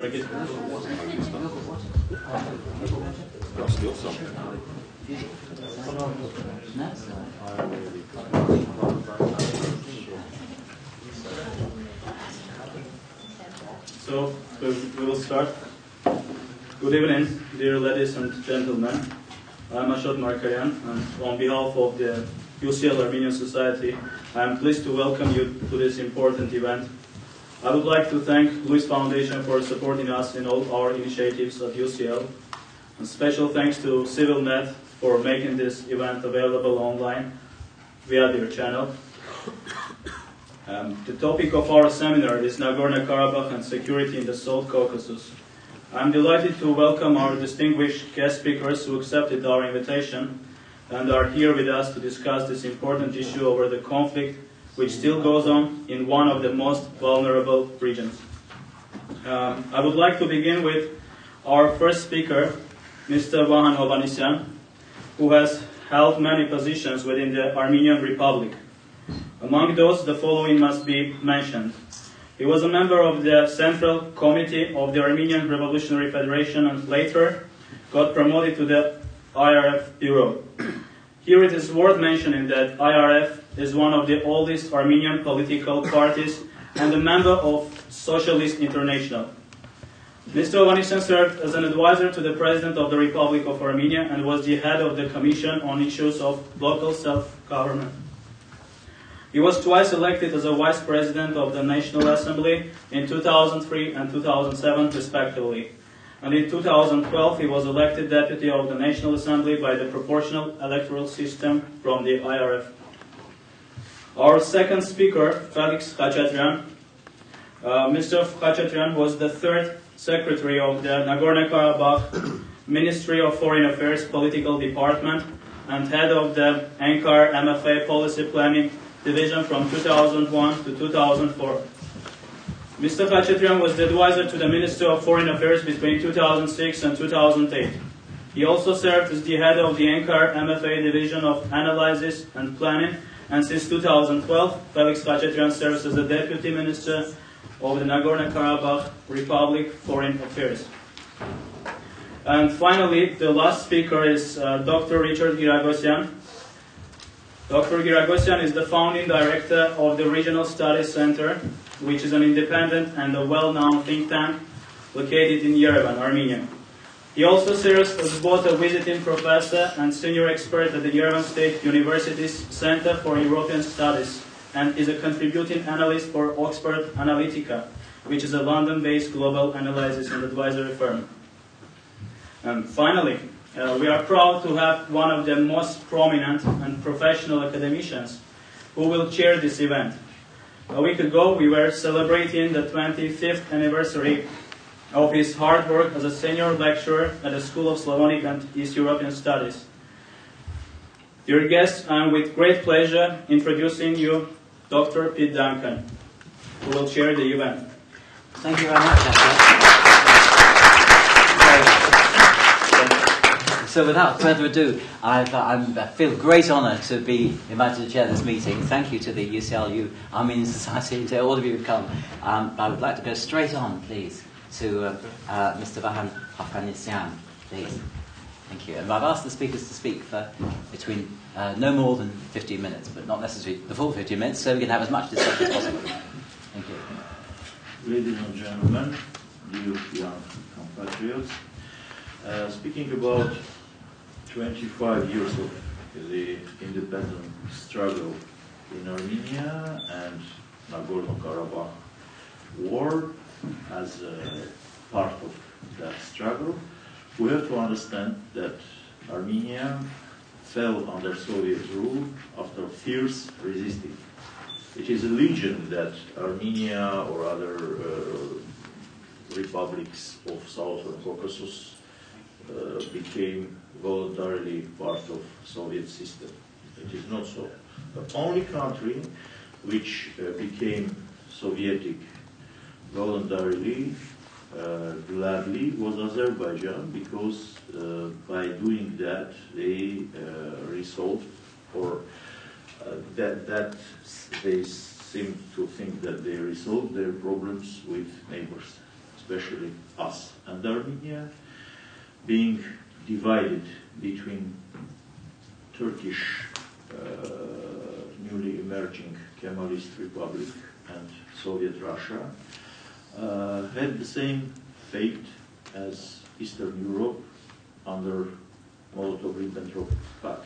So, we will start. Good evening, dear ladies and gentlemen. I'm Ashot Margaryan, and on behalf of the UCL Armenian Society, I am pleased to welcome you to this important event. I would like to thank Louis Foundation for supporting us in all our initiatives at UCL. And special thanks to CivilNet for making this event available online via their channel. The topic of our seminar is Nagorno-Karabakh and security in the South Caucasus. I'm delighted to welcome our distinguished guest speakers who accepted our invitation and are here with us to discuss this important issue over the conflict which still goes on in one of the most vulnerable regions. I would like to begin with our first speaker, Mr. Vahan Hovhannisian, who has held many positions within the Armenian Republic. Among those, the following must be mentioned. He was a member of the Central Committee of the Armenian Revolutionary Federation and later got promoted to the IRF Bureau. Here it is worth mentioning that IRF is one of the oldest Armenian political parties and a member of Socialist International. Mr. Hovhannisian served as an advisor to the President of the Republic of Armenia and was the head of the Commission on Issues of Local Self-Government. He was twice elected as a Vice President of the National Assembly in 2003 and 2007 respectively. And in 2012 he was elected Deputy of the National Assembly by the proportional electoral system from the IRF. Our second speaker, Felix Khachatryan. Mr. Khachatryan was the third Secretary of the Nagorno-Karabakh Ministry of Foreign Affairs Political Department and head of the Ankara MFA Policy Planning Division from 2001 to 2004. Mr. Khachatryan was the advisor to the Minister of Foreign Affairs between 2006 and 2008. He also served as the head of the Ankara MFA Division of Analysis and Planning, and since 2012, Felix Khachatryan serves as the Deputy Minister of the Nagorno-Karabakh Republic Foreign Affairs. And finally, the last speaker is Dr. Richard Giragosian. Dr. Giragosian is the founding director of the Regional Studies Center, which is an independent and a well-known think tank located in Yerevan, Armenia. He also serves as both a visiting professor and senior expert at the Yerevan State University's Center for European Studies and is a contributing analyst for Oxford Analytica, which is a London-based global analysis and advisory firm. And finally, we are proud to have one of the most prominent and professional academicians who will chair this event. A week ago, we were celebrating the 25th anniversary of his hard work as a senior lecturer at the School of Slavonic and East European Studies. Dear guests, I am with great pleasure introducing you Dr. Pete Duncan, who will chair the event. Thank you very much, Ashot. So without further ado, I feel great honour to be invited to chair this meeting. Thank you to the UCLU Armenian Society, to all of you who've come. I would like to go straight on, please, to Mr. Vahan Hovhannisian, please. Thank you. And I've asked the speakers to speak for between no more than 15 minutes, but not necessarily the full 15 minutes, so we can have as much discussion as possible. Thank you. Ladies and gentlemen, dear young compatriots, speaking about 25 years of the independent struggle in Armenia and Nagorno-Karabakh war as a part of that struggle, we have to understand that Armenia fell under Soviet rule after fierce resisting. It is a legend that Armenia or other republics of Southern Caucasus became voluntarily part of Soviet system. It is not so. The only country which became Sovietic voluntarily, gladly, was Azerbaijan, because by doing that they resolved, or that they seem to think that they resolved their problems with neighbors, especially us and Armenia, being divided between Turkish newly emerging Kemalist Republic and Soviet Russia, had the same fate as Eastern Europe under Molotov-Ribbentrop Pact.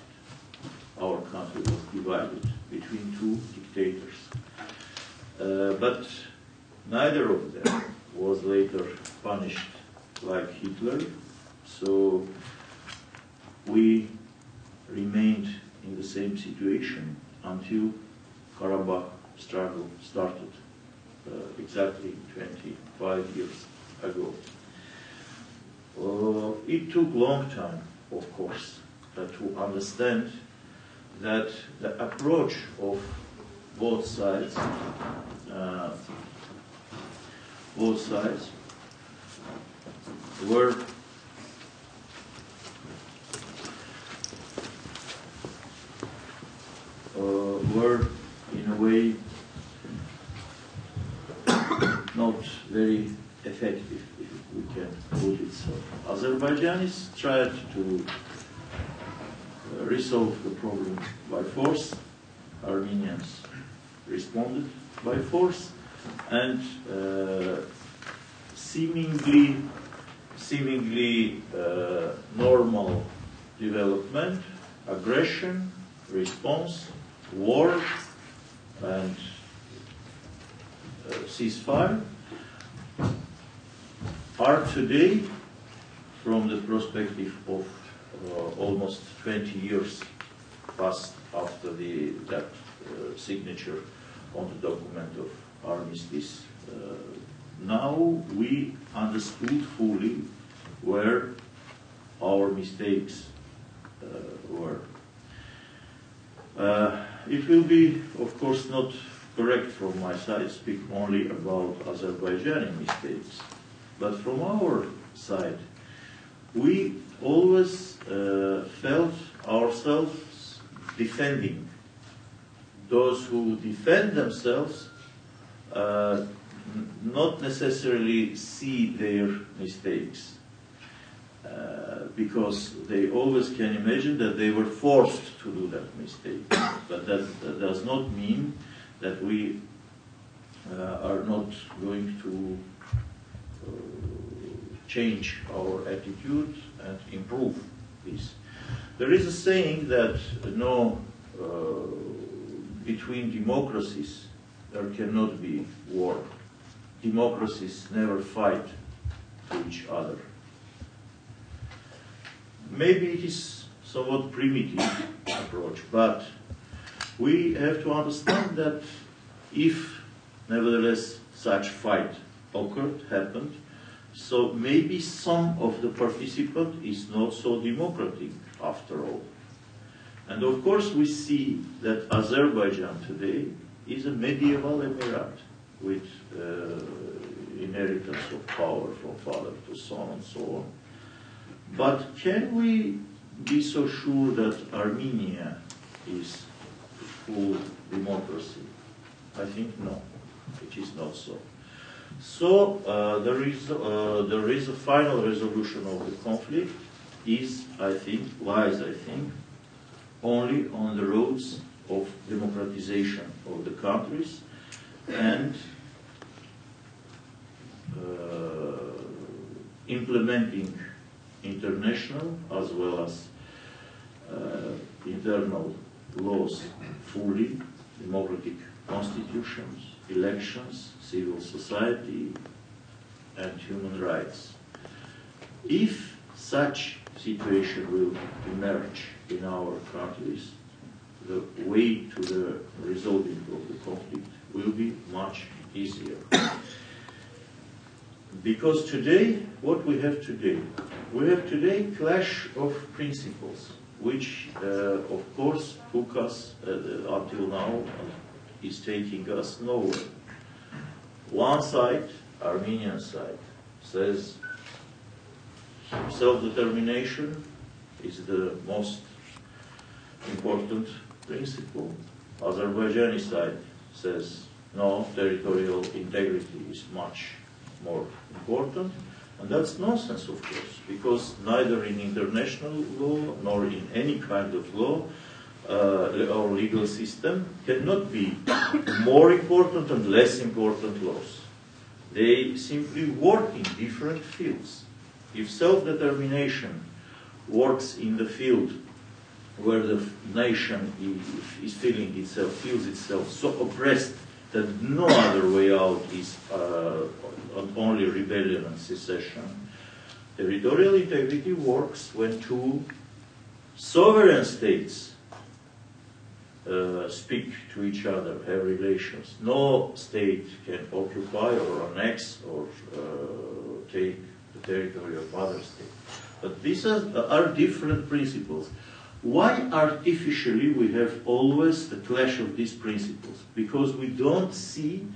Our country was divided between two dictators. But neither of them was later punished like Hitler, so we remained in the same situation until Karabakh struggle started exactly 25 years ago. It took a long time, of course, to understand that the approach of both sides were in a way not very effective, if we can put it so. Azerbaijanis tried to resolve the problem by force. Armenians responded by force, and seemingly normal development, aggression, response, war, and ceasefire are today, from the perspective of almost 20 years passed after that signature on the document of armistice, now we understood fully where our mistakes were. It will be, of course, not correct from my side to speak only about Azerbaijani mistakes, but from our side, we always felt ourselves defending those who defend themselves, not necessarily see their mistakes, because they always can imagine that they were forced to do that mistake. But that does not mean that we are not going to change our attitude and improve this. There is a saying that between democracies there cannot be war. Democracies never fight each other. Maybe it is somewhat primitive approach, but we have to understand that if nevertheless such fight happened, so maybe some of the participant is not so democratic after all. And of course we see that Azerbaijan today is a medieval emirate with inheritance of power from father to son and so on. But can we be so sure that Armenia is full democracy? I think no, it is not so. So there is a final resolution of the conflict lies only on the roads of democratization of the countries and implementing international as well as internal laws fully, democratic constitutions, elections, civil society, and human rights. If such situation will emerge in our countries, the way to the resolving of the conflict will be much easier. Because today, what we have today? We have today clash of principles, which of course took us until now is taking us nowhere. One side, Armenian side, says self-determination is the most important principle. Azerbaijani side says no, territorial integrity is much more important. And that's nonsense, of course, because neither in international law nor in any kind of law or legal system cannot be more important and less important laws. They simply work in different fields. If self-determination works in the field where the nation is feels itself so oppressed that no other way out is only rebellion and secession, territorial integrity works when two sovereign states speak to each other, have relations. No state can occupy or annex or take the territory of other states. But these are different principles. Why artificially we have always the clash of these principles? Because we don't see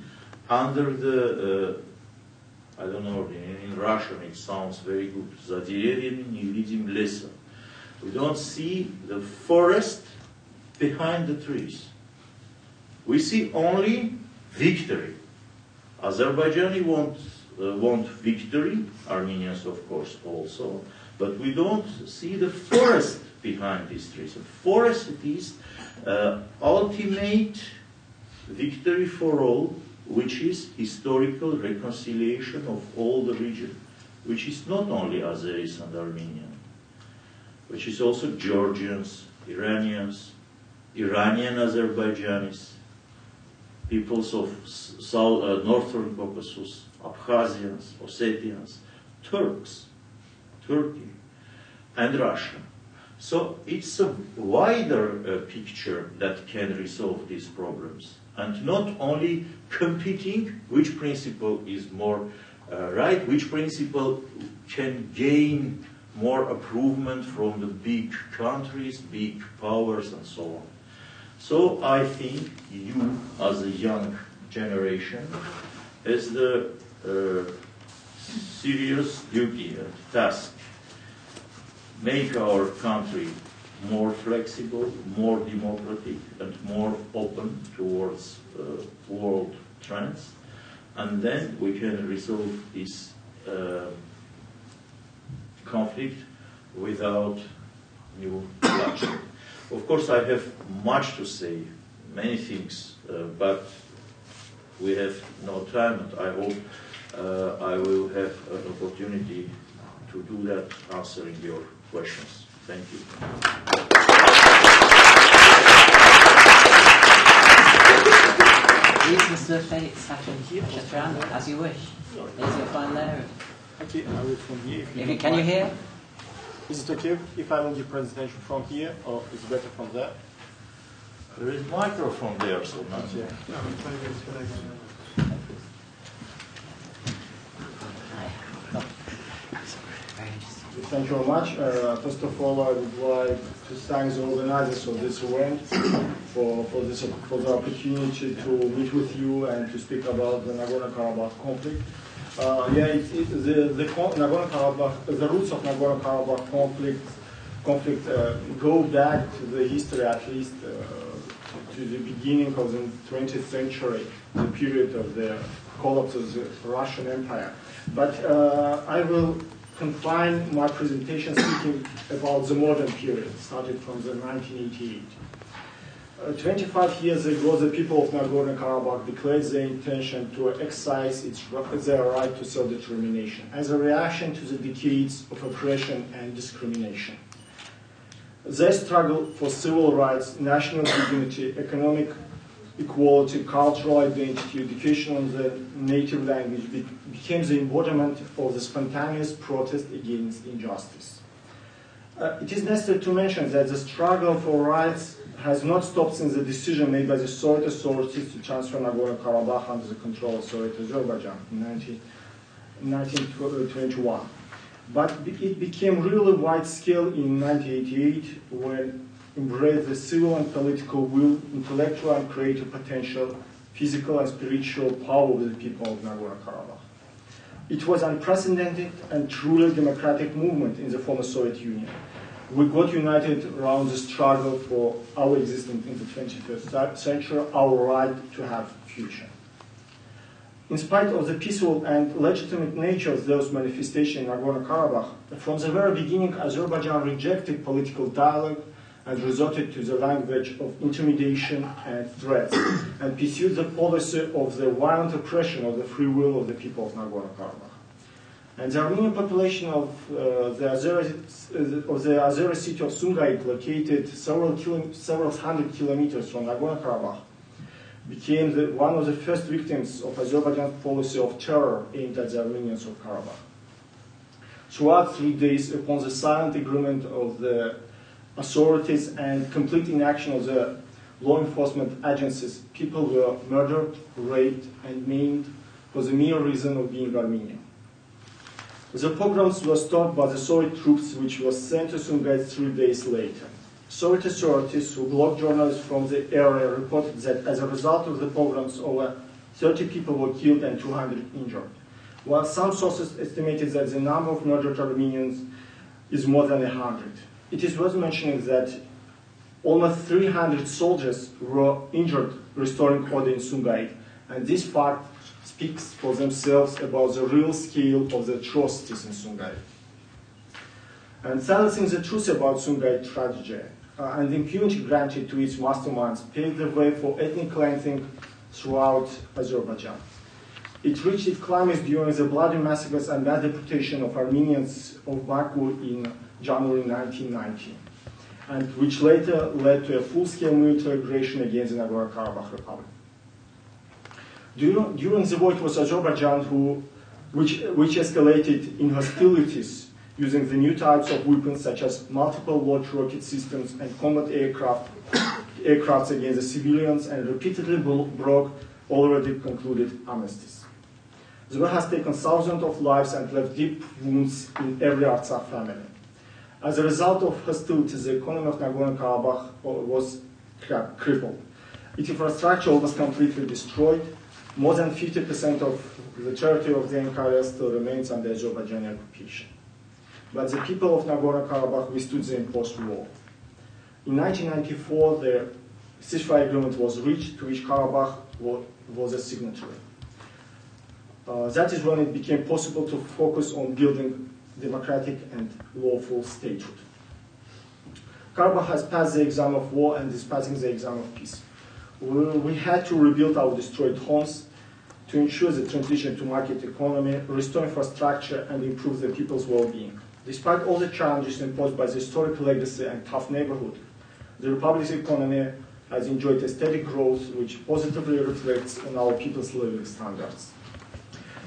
under the, I don't know, in Russian it sounds very good, за деревьями не видим леса. We don't see the forest behind the trees. We see only victory. Azerbaijani want victory, Armenians of course also, but we don't see the forest behind these trees. The forest is ultimate victory for all, which is historical reconciliation of all the region, which is not only Azeris and Armenian, which is also Georgians, Iranians, Iranian Azerbaijanis, peoples of northern Caucasus, Abkhazians, Ossetians, Turks, Turkey, and Russia. So it's a wider picture that can resolve these problems, and not only competing which principle is more right, which principle can gain more approval from the big countries, big powers, and so on. So I think you, as a young generation, has the serious duty and task, make our country more flexible, more democratic, and more open towards world trends, and then we can resolve this conflict without new bloodshed. Of course, I have much to say, many things, but we have no time, and I hope I will have an opportunity to do that, answering your questions. Thank you. Please, Mr. Felix, Khachatryan, as you wish. There's your fine there. Okay, I will from here. Can you hear? Is it okay if I will give presentation from here, or is it better from there? There is microphone there, so not Yeah. Thank you very much. First of all, I would like to thank the organizers of this event for the opportunity to meet with you and to speak about the Nagorno-Karabakh conflict. The roots of Nagorno-Karabakh conflict go back to the history, at least to the beginning of the 20th century, the period of the collapse of the Russian Empire. But I will confine my presentation speaking about the modern period, started from the 1988. 25 years ago, the people of Nagorno-Karabakh declared their intention to exercise their right to self-determination as a reaction to the decades of oppression and discrimination. Their struggle for civil rights, national dignity, economic equality, cultural identity, education on the native language became the embodiment of the spontaneous protest against injustice. It is necessary to mention that the struggle for rights has not stopped since the decision made by the Soviet authorities to transfer Nagorno-Karabakh under the control of Soviet Azerbaijan in 1921. But it became really wide-scale in 1988 when embraced the civil and political will, intellectual and creative potential, physical and spiritual power of the people of Nagorno-Karabakh. It was unprecedented and truly democratic movement in the former Soviet Union. We got united around the struggle for our existence in the 21st century, our right to have a future. in spite of the peaceful and legitimate nature of those manifestations in Nagorno-Karabakh, from the very beginning, Azerbaijan rejected political dialogue and resorted to the language of intimidation and threats, and pursued the policy of the violent oppression of the free will of the people of Nagorno-Karabakh. And the Armenian population of the Azeri city of Sumgait, located several hundred kilometers from Nagorno-Karabakh, became one of the first victims of Azerbaijan's policy of terror aimed at the Armenians of Karabakh. Throughout 3 days, upon the silent agreement of the authorities and complete inaction of the law enforcement agencies, people were murdered, raped, and maimed for the mere reason of being Armenian. The pogroms were stopped by the Soviet troops, which were sent to Sumgait 3 days later. Soviet authorities who blocked journalists from the area reported that as a result of the pogroms, over 30 people were killed and 200 injured, while some sources estimated that the number of murdered Armenians is more than 100. It is worth mentioning that almost 300 soldiers were injured restoring order in Sumgait, and this fact speaks for themselves about the real scale of the atrocities in Sumgait. And silencing the truth about Sumgait tragedy and the impunity granted to its masterminds paved the way for ethnic cleansing throughout Azerbaijan. It reached its climax during the bloody massacres and mass deportation of Armenians of Baku in January 1990, and which later led to a full-scale military aggression against the Nagorno-Karabakh Republic. During the war, it was Azerbaijan which escalated in hostilities using the new types of weapons such as multiple launch rocket systems and combat aircrafts against the civilians, and repeatedly broke already concluded armistice. The war has taken thousands of lives and left deep wounds in every Artsakh family. As a result of hostilities, the economy of Nagorno-Karabakh was crippled. Its infrastructure was completely destroyed. More than 50% of the territory of the empire still remains under Azerbaijani occupation. But the people of Nagorno-Karabakh withstood the imposed war. In 1994, the ceasefire agreement was reached, to which Karabakh was a signatory. That is when it became possible to focus on building democratic and lawful statehood. Karabakh has passed the exam of war and is passing the exam of peace. We had to rebuild our destroyed homes to ensure the transition to market economy, restore infrastructure, and improve the people's well-being. Despite all the challenges imposed by the historic legacy and tough neighborhood, the Republic's economy has enjoyed a steady growth which positively reflects on our people's living standards.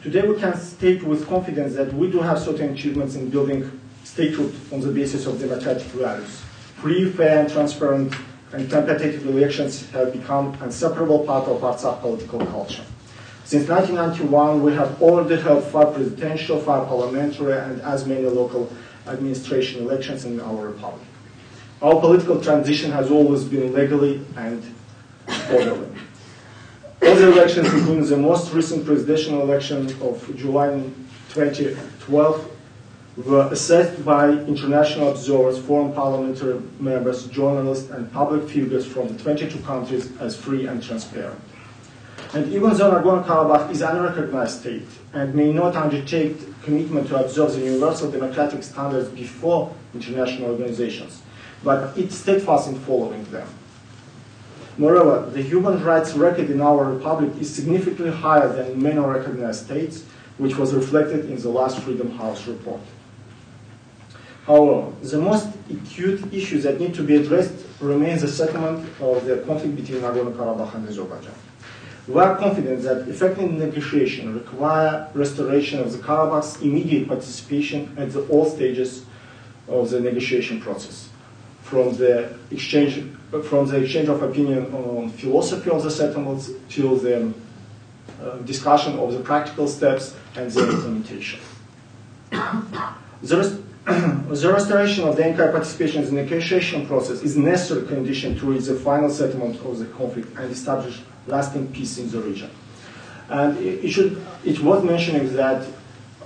Today we can state with confidence that we do have certain achievements in building statehood on the basis of democratic values. Free, fair, and transparent and competitive elections have become an inseparable part of Artsakh political culture. Since 1991, we have already held 5 presidential, 5 parliamentary, and as many local administration elections in our republic. Our political transition has always been legally and orderly. All the elections, including the most recent presidential election of July 2012, were assessed by international observers, foreign parliamentary members, journalists, and public figures from the 22 countries as free and transparent. And even though Nagorno-Karabakh is an unrecognized state and may not undertake commitment to observe the universal democratic standards before international organizations, but it's steadfast in following them. Moreover, the human rights record in our republic is significantly higher than in many recognized states, which was reflected in the last Freedom House report. However, the most acute issues that need to be addressed remains the settlement of the conflict between Nagorno-Karabakh and Azerbaijan. We are confident that effective negotiation require restoration of the Karabakh's immediate participation at all stages of the negotiation process, from the exchange of opinion on philosophy of the settlements till the discussion of the practical steps and their implementation. The restoration of the entire participation in the negotiation process is a necessary condition to reach the final settlement of the conflict and establish lasting peace in the region. And it's worth mentioning that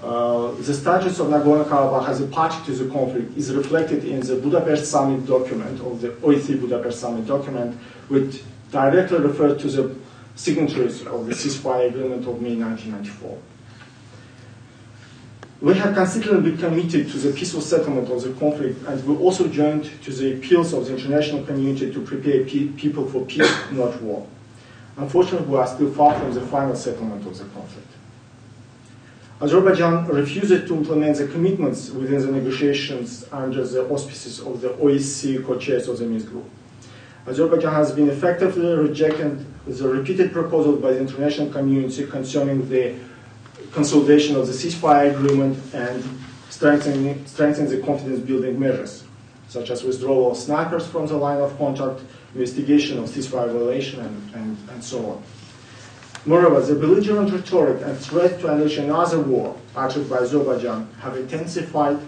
the status of Nagorno-Karabakh as a party to the conflict is reflected in the Budapest Summit document, of the OEC Budapest Summit document, which directly refers to the signatories of the ceasefire agreement of May 1994. We have consistently been committed to the peaceful settlement of the conflict, and we also joined to the appeals of the international community to prepare people for peace, not war. Unfortunately, we are still far from the final settlement of the conflict. Azerbaijan refuses to implement the commitments within the negotiations under the auspices of the OSCE co-chairs of the Minsk Group. Azerbaijan has been effectively rejecting the repeated proposals by the international community concerning the consolidation of the ceasefire agreement and strengthening the confidence-building measures, such as withdrawal of snipers from the line of contact, investigation of ceasefire violation, and so on. Moreover, the belligerent rhetoric and threat to unleash another war uttered by Azerbaijan have intensified,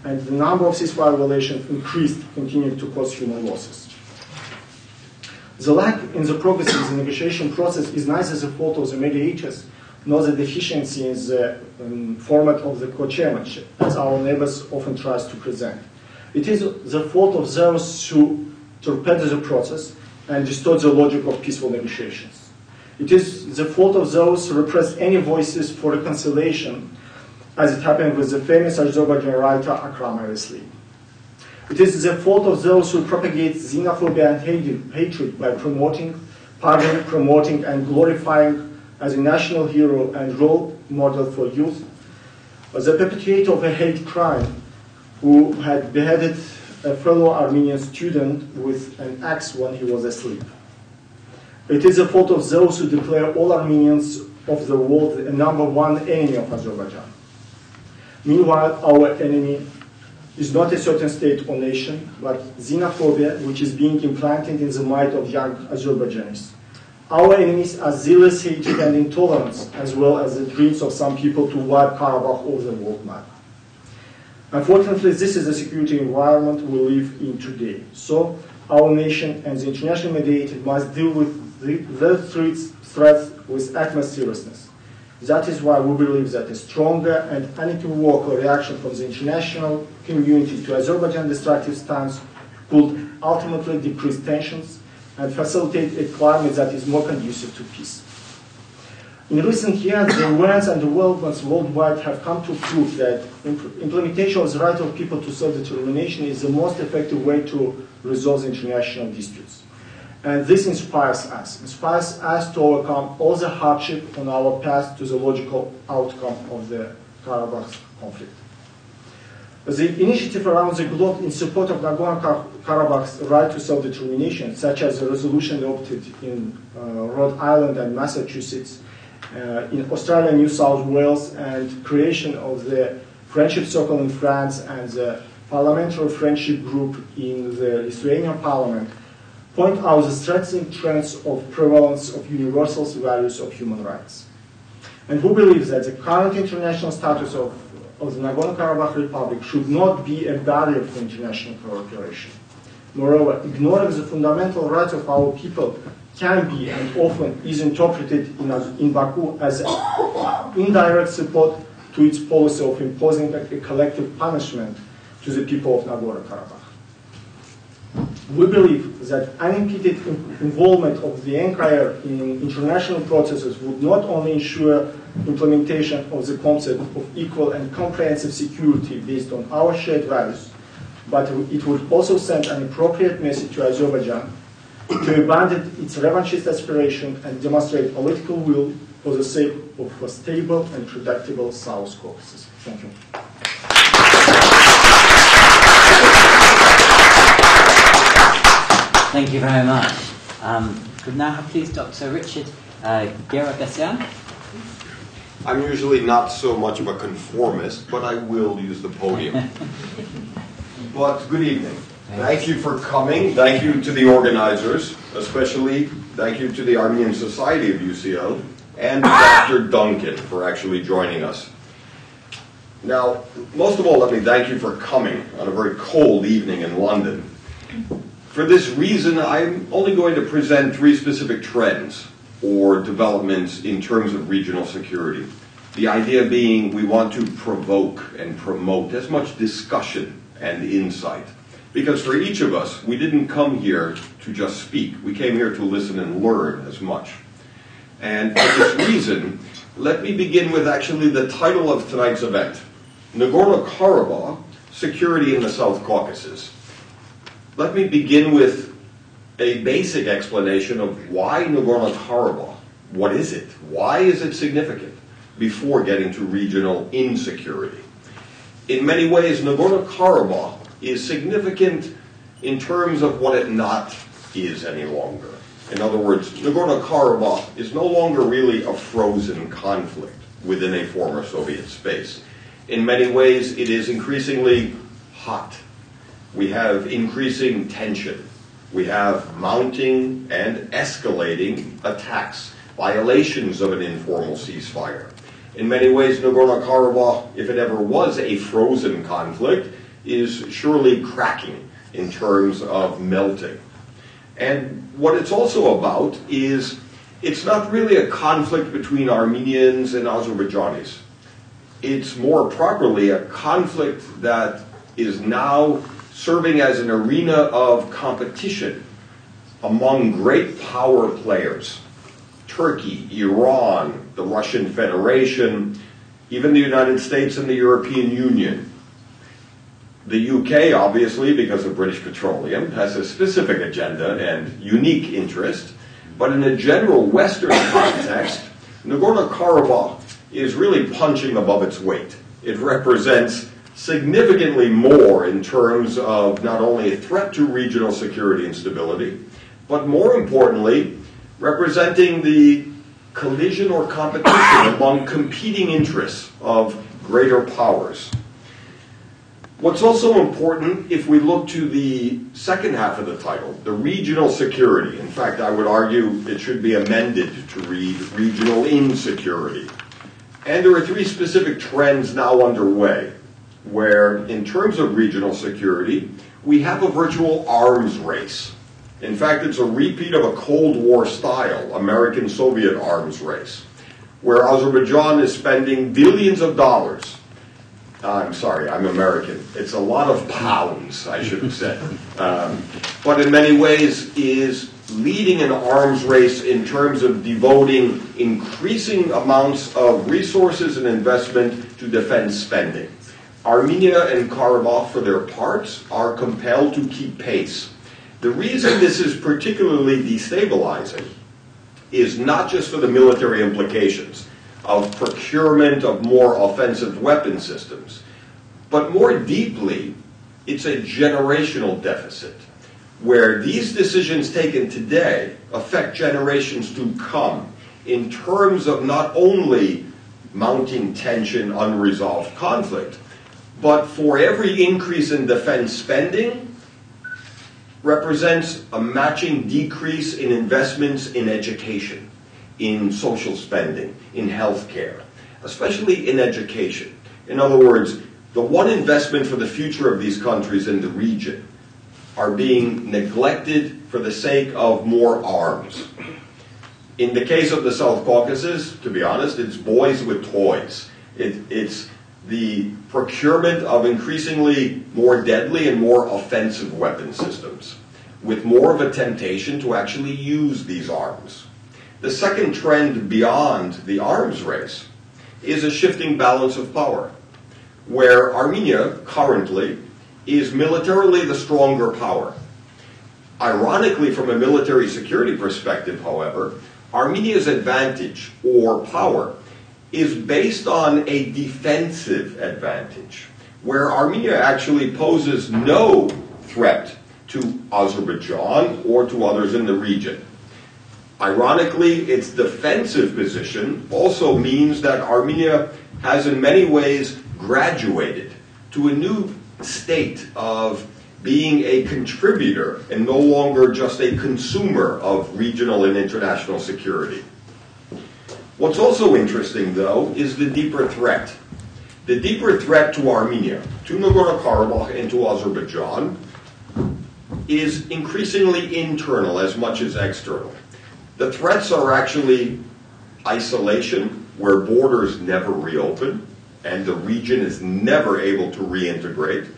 and the number of ceasefire violations increased, continuing to cause human losses. The lack in the progress in the negotiation process is neither the fault of the mediators nor the deficiency in the format of the co-chairmanship, as our neighbors often try to present. It is the fault of those who torpedo the process and distort the logic of peaceful negotiations. It is the fault of those who repress any voices for reconciliation, as it happened with the famous Azerbaijani writer Akram Erisli. It is the fault of those who propagate xenophobia and hatred by promoting and glorifying as a national hero and role model for youth, the perpetrator of a hate crime who had beheaded a fellow Armenian student with an axe when he was asleep. It is the fault of those who declare all Armenians of the world a #1 enemy of Azerbaijan. Meanwhile, our enemy is not a certain state or nation, but xenophobia, which is being implanted in the mind of young Azerbaijanis. Our enemies are zealous hatred and intolerance, as well as the dreams of some people to wipe Karabakh off the world map. Unfortunately, this is the security environment we live in today. So, our nation and the international mediator must deal with the threats with utmost seriousness. That is why we believe that a stronger and unequivocal reaction from the international community to Azerbaijan's destructive stance could ultimately decrease tensions and facilitate a climate that is more conducive to peace. In recent years, the events and developments worldwide have come to prove that implementation of the right of people to self-determination is the most effective way to resolve international disputes. And this inspires us to overcome all the hardship on our path to the logical outcome of the Karabakh conflict. The initiative around the globe in support of Nagorno-Karabakh's right to self-determination, such as the resolution adopted in Rhode Island and Massachusetts, in Australia, New South Wales, and creation of the Friendship Circle in France and the Parliamentary Friendship Group in the Lithuanian Parliament, point out the strengthening trends of prevalence of universal values of human rights. And we believe that the current international status of the Nagorno-Karabakh Republic should not be a barrier for international cooperation. Moreover, ignoring the fundamental rights of our people can be and often is interpreted in Baku as indirect support to its policy of imposing a collective punishment to the people of Nagorno-Karabakh. We believe that unimpeded involvement of the empire in international processes would not only ensure implementation of the concept of equal and comprehensive security based on our shared values, but it would also send an appropriate message to Azerbaijan to abandon its revanchist aspiration and demonstrate political will for the sake of a stable and predictable South Caucasus. Thank you. Thank you very much. Could now have please Dr. Richard Giragosian. I'm usually not so much of a conformist, but I will use the podium. But good evening. Thank you for coming. Thank you to the organizers, especially thank you to the Armenian Society of UCL and Dr. Duncan for actually joining us. Now, most of all, let me thank you for coming on a very cold evening in London. For this reason, I'm only going to present 3 specific trends or developments in terms of regional security. The idea being we want to provoke and promote as much discussion and insight. Because for each of us, we didn't come here to just speak. We came here to listen and learn as much. And for this reason, let me begin with actually the title of tonight's event, Nagorno-Karabakh, Security in the South Caucasus. Let me begin with a basic explanation of why Nagorno-Karabakh. What is it? Why is it significant? Before getting to regional insecurity. In many ways, Nagorno-Karabakh is significant in terms of what it not is any longer. In other words, Nagorno-Karabakh is no longer really a frozen conflict within a former Soviet space. In many ways, it is increasingly hot. We have increasing tension. We have mounting and escalating attacks, violations of an informal ceasefire. In many ways, Nagorno-Karabakh, if it ever was a frozen conflict, is surely cracking in terms of melting. And what it's also about is, it's not really a conflict between Armenians and Azerbaijanis. It's more properly a conflict that is now serving as an arena of competition among great power players. Turkey, Iran, the Russian Federation, even the United States and the European Union. The UK, obviously, because of British Petroleum, has a specific agenda and unique interest, but in a general Western context, Nagorno-Karabakh is really punching above its weight. It represents significantly more in terms of not only a threat to regional security and stability, but more importantly, representing the collision or competition among competing interests of greater powers. What's also important, if we look to the second half of the title, the regional security. In fact, I would argue it should be amended to read regional insecurity. And there are three specific trends now underway, where in terms of regional security, we have a virtual arms race. In fact, it's a repeat of a Cold War style American-Soviet arms race, where Azerbaijan is spending billions of dollars. I'm sorry, I'm American. It's a lot of pounds, I should have said. But in many ways is leading an arms race in terms of devoting increasing amounts of resources and investment to defense spending. Armenia and Karabakh, for their parts, are compelled to keep pace. The reason this is particularly destabilizing is not just for the military implications of procurement of more offensive weapon systems, but more deeply, it's a generational deficit, where these decisions taken today affect generations to come in terms of not only mounting tension, unresolved conflict, but for every increase in defense spending, represents a matching decrease in investments in education, in social spending, in healthcare, especially in education. In other words, the one investment for the future of these countries in the region are being neglected for the sake of more arms. In the case of the South Caucasus, to be honest, it's boys with toys. It's the procurement of increasingly more deadly and more offensive weapon systems, with more of a temptation to actually use these arms. The second trend beyond the arms race is a shifting balance of power, where Armenia currently is militarily the stronger power. Ironically, from a military security perspective, however, Armenia's advantage or power is based on a defensive advantage, where Armenia actually poses no threat to Azerbaijan or to others in the region. Ironically, its defensive position also means that Armenia has in many ways graduated to a new state of being a contributor and no longer just a consumer of regional and international security. What's also interesting, though, is the deeper threat. The deeper threat to Armenia, to Nagorno-Karabakh, and to Azerbaijan is increasingly internal as much as external. The threats are actually isolation, where borders never reopen, and the region is never able to reintegrate.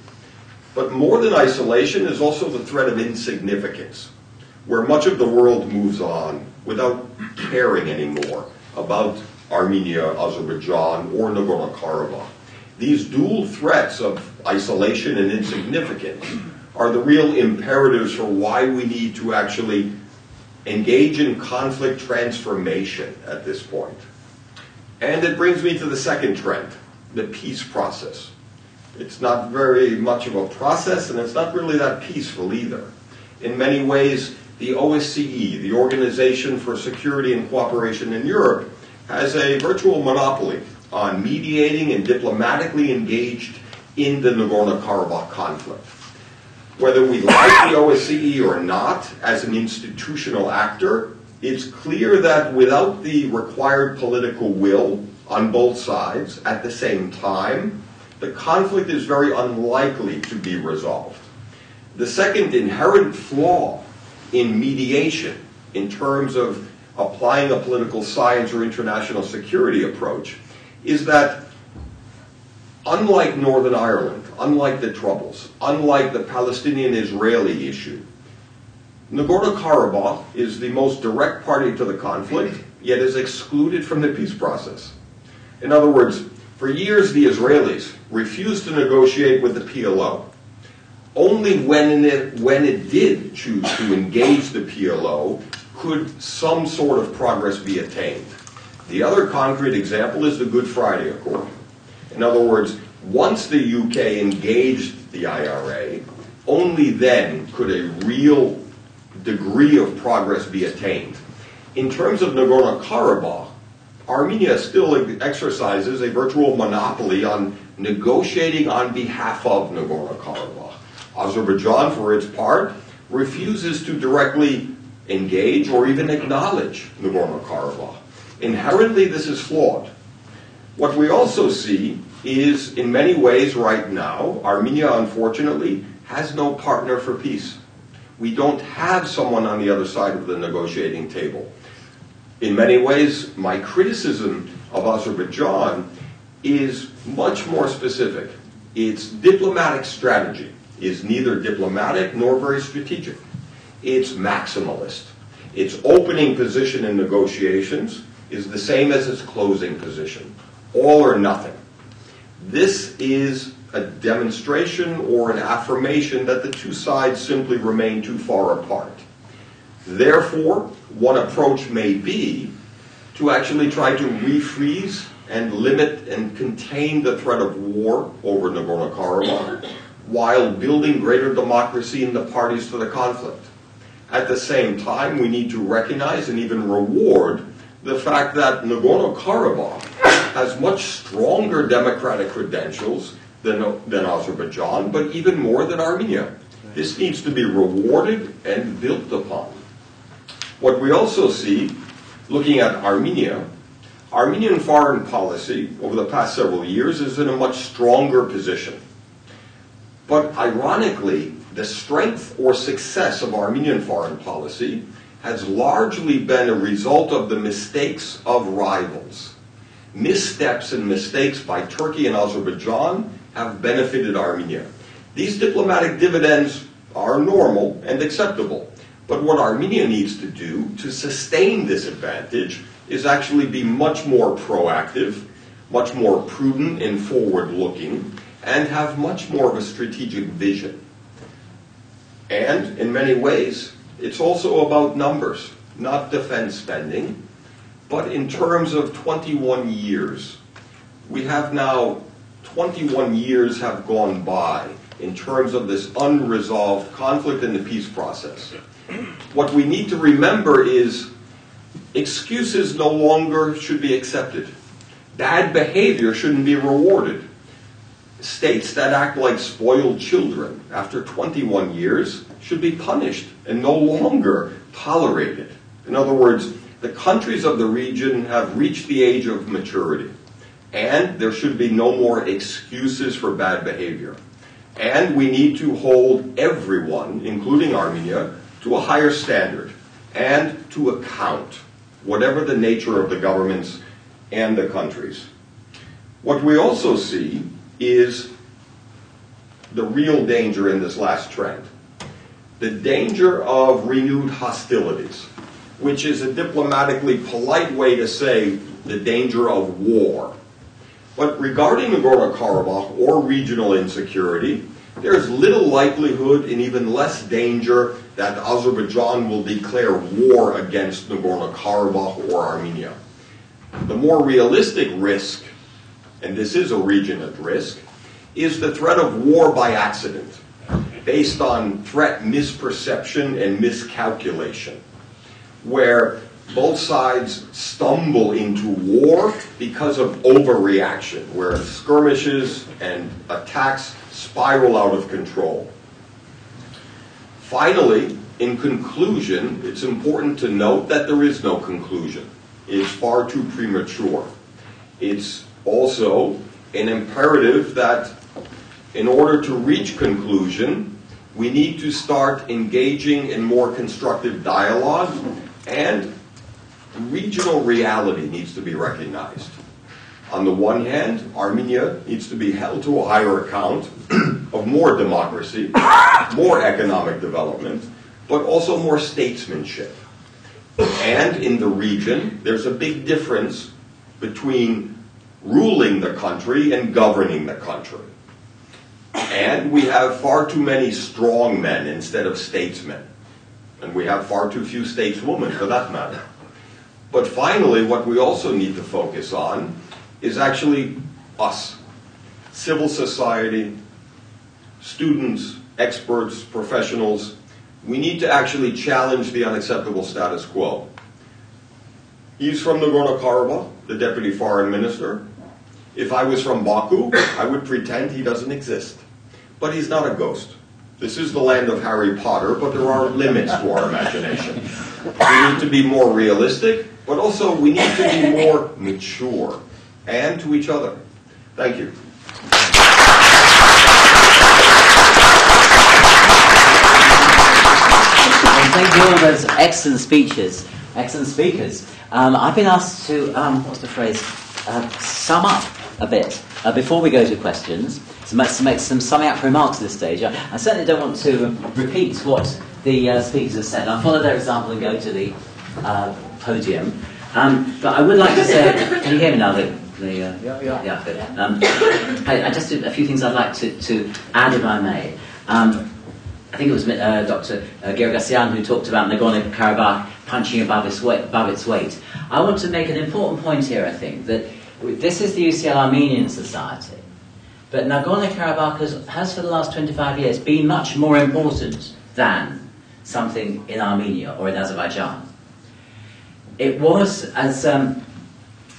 But more than isolation is also the threat of insignificance, where much of the world moves on without caring anymore about Armenia, Azerbaijan, or Nagorno-Karabakh. These dual threats of isolation and insignificance are the real imperatives for why we need to actually engage in conflict transformation at this point. And it brings me to the second trend, the peace process. It's not very much of a process, and it's not really that peaceful either. In many ways, the OSCE, the Organization for Security and Cooperation in Europe, has a virtual monopoly on mediating and diplomatically engaged in the Nagorno-Karabakh conflict. Whether we like the OSCE or not, as an institutional actor, it's clear that without the required political will on both sides at the same time, the conflict is very unlikely to be resolved. The second inherent flaw in mediation, in terms of applying a political science or international security approach, is that unlike Northern Ireland, unlike the Troubles, unlike the Palestinian-Israeli issue, Nagorno-Karabakh is the most direct party to the conflict, yet is excluded from the peace process. In other words, for years the Israelis refused to negotiate with the PLO. Only when it did choose to engage the PLO could some sort of progress be attained. The other concrete example is the Good Friday Accord. In other words, once the UK engaged the IRA, only then could a real degree of progress be attained. In terms of Nagorno-Karabakh, Armenia still exercises a virtual monopoly on negotiating on behalf of Nagorno-Karabakh. Azerbaijan, for its part, refuses to directly engage or even acknowledge Nagorno-Karabakh. Inherently, this is flawed. What we also see is, in many ways right now, Armenia, unfortunately, has no partner for peace. We don't have someone on the other side of the negotiating table. In many ways, my criticism of Azerbaijan is much more specific. Its diplomatic strategy is neither diplomatic nor very strategic. It's maximalist. Its opening position in negotiations is the same as its closing position, all or nothing. This is a demonstration or an affirmation that the two sides simply remain too far apart. Therefore, one approach may be to actually try to refreeze and limit and contain the threat of war over Nagorno-Karabakh while building greater democracy in the parties to the conflict. At the same time, we need to recognize and even reward the fact that Nagorno-Karabakh has much stronger democratic credentials than Azerbaijan, but even more than Armenia. This needs to be rewarded and built upon. What we also see, looking at Armenia, Armenian foreign policy over the past several years is in a much stronger position. But ironically, the strength or success of Armenian foreign policy has largely been a result of the mistakes of rivals. Missteps and mistakes by Turkey and Azerbaijan have benefited Armenia. These diplomatic dividends are normal and acceptable. But what Armenia needs to do to sustain this advantage is actually be much more proactive, much more prudent and forward-looking, and have much more of a strategic vision. And in many ways, it's also about numbers, not defense spending, but in terms of 21 years. We have now 21 years have gone by in terms of this unresolved conflict in the peace process. What we need to remember is excuses no longer should be accepted. Bad behavior shouldn't be rewarded. States that act like spoiled children after 21 years should be punished and no longer tolerated. In other words, the countries of the region have reached the age of maturity, and there should be no more excuses for bad behavior. And we need to hold everyone, including Armenia, to a higher standard and to account, whatever the nature of the governments and the countries. What we also see is the real danger in this last trend. the danger of renewed hostilities, which is a diplomatically polite way to say the danger of war. But regarding Nagorno-Karabakh or regional insecurity, there's little likelihood and even less danger that Azerbaijan will declare war against Nagorno-Karabakh or Armenia. The more realistic risk, and this is a region at risk, is the threat of war by accident, based on threat misperception and miscalculation, where both sides stumble into war because of overreaction, where skirmishes and attacks spiral out of control. Finally, in conclusion, it's important to note that there is no conclusion. It's far too premature. It's also an imperative that in order to reach conclusion, we need to start engaging in more constructive dialogue, and regional reality needs to be recognized. On the one hand, Armenia needs to be held to a higher account of more democracy, more economic development, but also more statesmanship. And in the region, there's a big difference between ruling the country and governing the country. And we have far too many strong men instead of statesmen. And we have far too few stateswomen, for that matter. But finally, what we also need to focus on is actually us. Civil society, students, experts, professionals. We need to actually challenge the unacceptable status quo. He's from Nagorno-Karabakh, the deputy foreign minister. If I was from Baku, I would pretend he doesn't exist. But he's not a ghost. This is the land of Harry Potter, but there are limits to our imagination. We need to be more realistic, but also we need to be more mature, and to each other. Thank you. Well, thank you all those excellent speeches, excellent speakers. I've been asked to, what's the phrase, sum up a bit before we go to questions, to make some summing up remarks at this stage. I certainly don't want to repeat what the speakers have said. I'll follow their example and go to the podium. But I would like to say, can you hear me now? Yeah, good. I just did a few things I'd like to add, if I may. I think it was Dr. Giragosian who talked about Nagorno-Karabakh punching above its weight. I want to make an important point here, I think, that this is the UCL Armenian Society, but Nagorno-Karabakh has for the last 25 years been much more important than something in Armenia or in Azerbaijan. It was, as when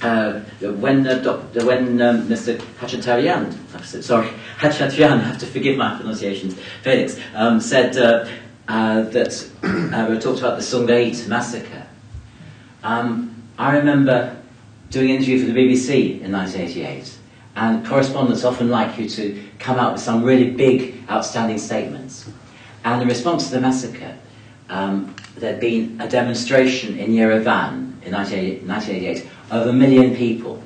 Mr. Khachatryan, I have to forgive my pronunciations, Felix, said that we talked about the Sungait massacre. I remember doing an interview for the BBC in 1988, and correspondents often like you to come out with some really big, outstanding statements. And in response to the massacre, there'd been a demonstration in Yerevan in 1988 of 1 million people.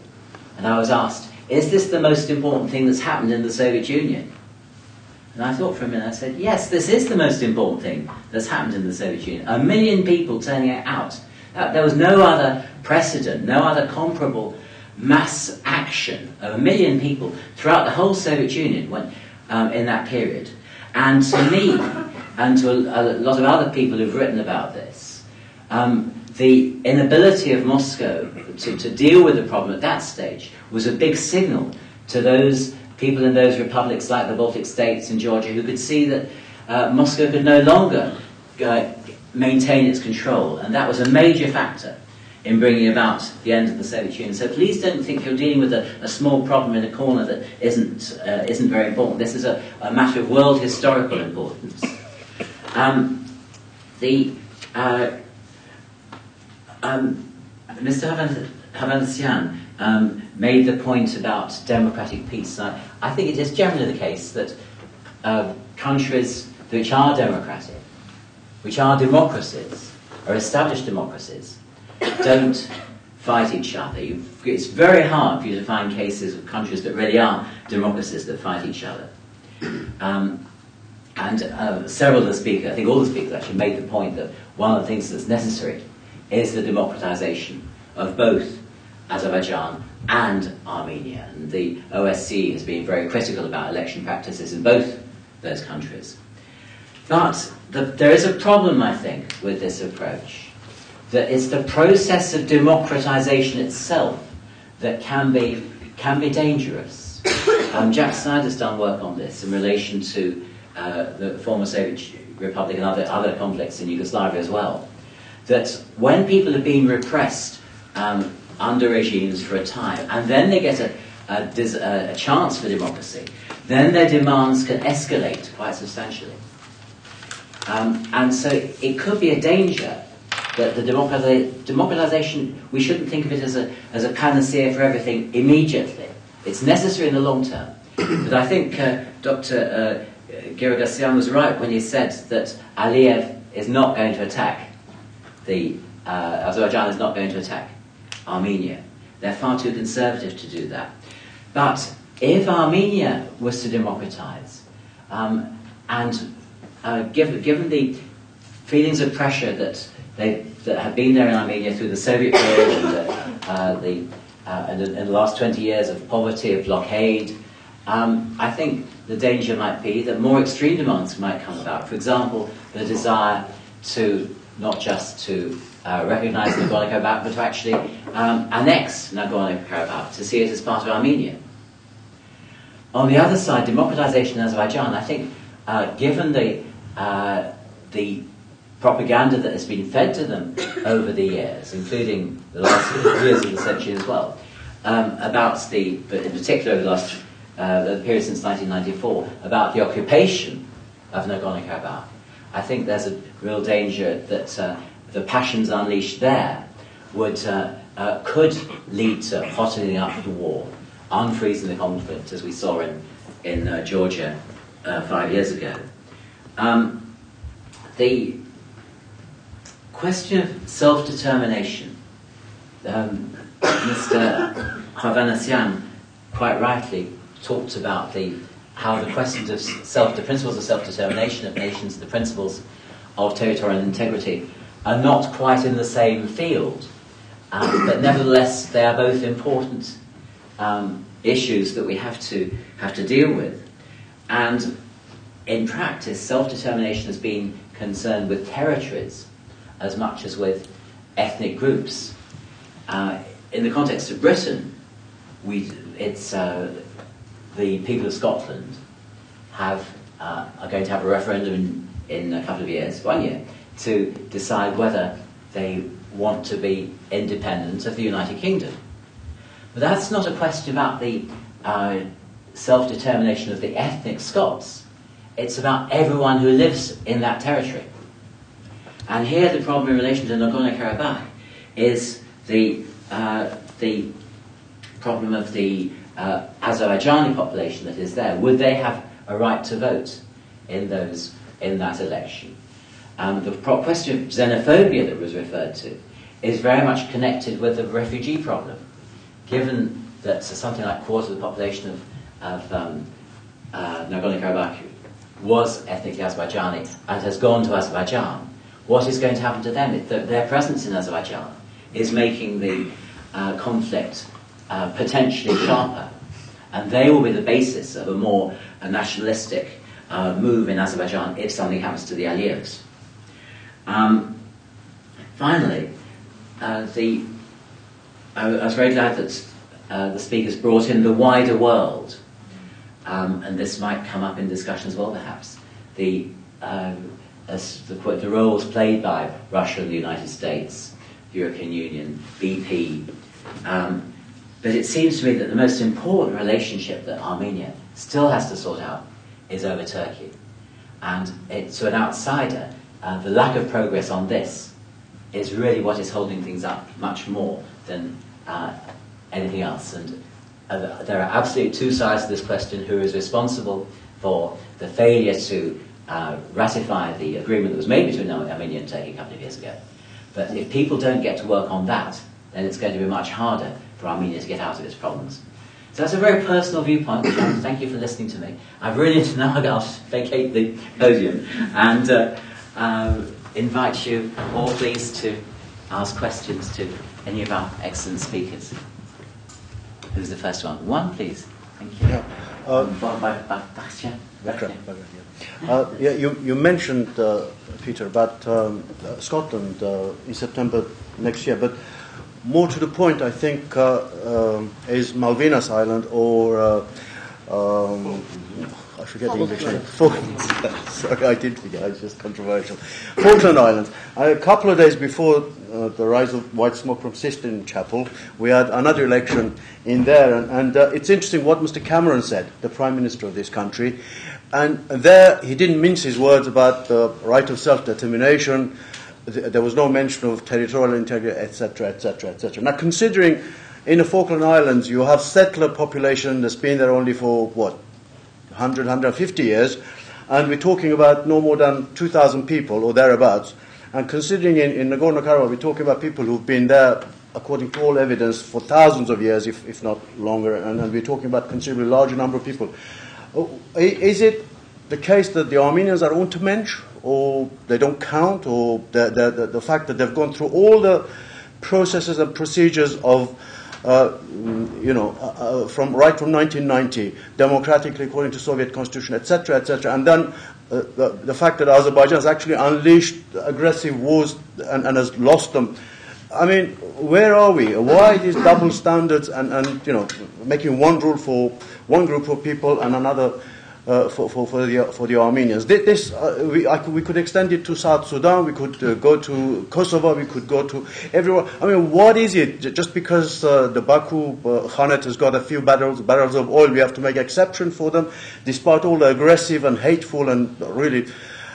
And I was asked, is this the most important thing that's happened in the Soviet Union? And I thought for a minute, I said, yes, this is the most important thing that's happened in the Soviet Union. 1 million people turning out. There was no other precedent, no other comparable mass action of 1 million people throughout the whole Soviet Union in that period. And to me, and to a lot of other people who've written about this, the inability of Moscow to deal with the problem at that stage was a big signal to those people in those republics like the Baltic states and Georgia who could see that Moscow could no longer maintain its control, and that was a major factor in bringing about the end of the Soviet Union. So please don't think you're dealing with a small problem in a corner that isn't very important. This is a matter of world historical importance. Mr. Hovhannisian made the point about democratic peace. I think it is generally the case that countries which are democratic, which are democracies, or established democracies, don't fight each other. It's very hard for you to find cases of countries that really are democracies that fight each other. And several of the speakers, I think all the speakers actually made the point that one of the things that's necessary is the democratization of both Azerbaijan and Armenia. And the OSCE has been very critical about election practices in both those countries. But there is a problem, I think, with this approach, that it's the process of democratization itself that can be dangerous. Jack Snyder's done work on this in relation to the former Soviet Republic and other conflicts in Yugoslavia as well. That when people have been repressed under regimes for a time, and then they get a chance for democracy, then their demands can escalate quite substantially. And so it could be a danger that the democratization, we shouldn't think of it as a panacea for everything immediately. It's necessary in the long term. But I think Dr. Giragosian was right when he said that Aliyev is not going to attack Azerbaijan is not going to attack Armenia. They're far too conservative to do that. But if Armenia was to democratize, and given the feelings of pressure that have been there in Armenia through the Soviet period and in the last 20 years of poverty, of blockade, I think the danger might be that more extreme demands might come about. For example, the desire to not just to recognize Nagorno-Karabakh, but to actually annex Nagorno-Karabakh, to see it as part of Armenia. On the other side, democratization in Azerbaijan, I think, given the propaganda that has been fed to them over the years, including the last years of the century as well, but in particular the period since 1994, about the occupation of Nagorno-Karabakh, I think there's a real danger that the passions unleashed there could lead to hottening up the war, unfreezing the conflict, as we saw in Georgia 5 years ago. The question of self-determination, Mr. Hovhannisian quite rightly talked about how the questions of the principles of self-determination of nations, the principles of territorial integrity, are not quite in the same field, but nevertheless they are both important issues that we have to deal with. And in practice, self-determination has been concerned with territories as much as with ethnic groups. In the context of Britain, the people of Scotland are going to have a referendum in a couple of years, 1 year, to decide whether they want to be independent of the United Kingdom. But that's not a question about the self-determination of the ethnic Scots. It's about everyone who lives in that territory. And here the problem in relation to Nagorno-Karabakh is the problem of the Azerbaijani population that is there. Would they have a right to vote in that election? The question of xenophobia that was referred to is very much connected with the refugee problem. Given that something like a quarter of the population of Nagorno-Karabakh was ethnically Azerbaijani and has gone to Azerbaijan, what is going to happen to them? Their presence in Azerbaijan is making the conflict potentially sharper, and they will be the basis of a more nationalistic move in Azerbaijan if something happens to the Aliyevs. Finally, I was very glad that the speakers brought in the wider world, and this might come up in discussion as well, perhaps. The roles played by Russia and the United States, the European Union, BP. But it seems to me that the most important relationship that Armenia still has to sort out is over Turkey. And to an outsider, the lack of progress on this is really what is holding things up much more than anything else. And there are absolutely two sides to this question: who is responsible for the failure to ratify the agreement that was made between Armenia and Turkey a couple of years ago. But if people don't get to work on that, then it's going to be much harder for Armenia to get out of its problems. So that's a very personal viewpoint. Thank you for listening to me. I've really now got to vacate the podium and invite you all please to ask questions to any of our excellent speakers. Who's the first one? One, please. Thank you. Yeah. You mentioned, Peter, about Scotland in September next year, but more to the point, I think, is Malvinas Island or I forget the English name. Sorry, I did forget. It's just controversial. Falkland Islands. A couple of days before the rise of white smoke from Sistine Chapel, we had another election in there, and it's interesting what Mr. Cameron said, the Prime Minister of this country, and there he didn't mince his words about the right of self-determination. There was no mention of territorial integrity, etc., etc., etc. Now, considering in the Falkland Islands you have settler population that's been there only for, 100, 150 years, and we're talking about no more than 2,000 people or thereabouts, and considering in Nagorno-Karabakh we're talking about people who've been there, according to all evidence, for thousands of years, if not longer, and we're talking about considerably larger number of people. Is it the case that the Armenians are Untermensch, or they don't count, or the fact that they've gone through all the processes and procedures of from 1990, democratically according to Soviet constitution, etc., etc., and then the fact that Azerbaijan has actually unleashed aggressive wars and has lost them. I mean, where are we? Why these double standards and making one rule for one group of people and another for the Armenians? We could extend it to South Sudan. We could go to Kosovo. We could go to everywhere. I mean, what is it? Just because the Baku Khanate has got a few barrels of oil, we have to make exception for them, despite all the aggressive and hateful and really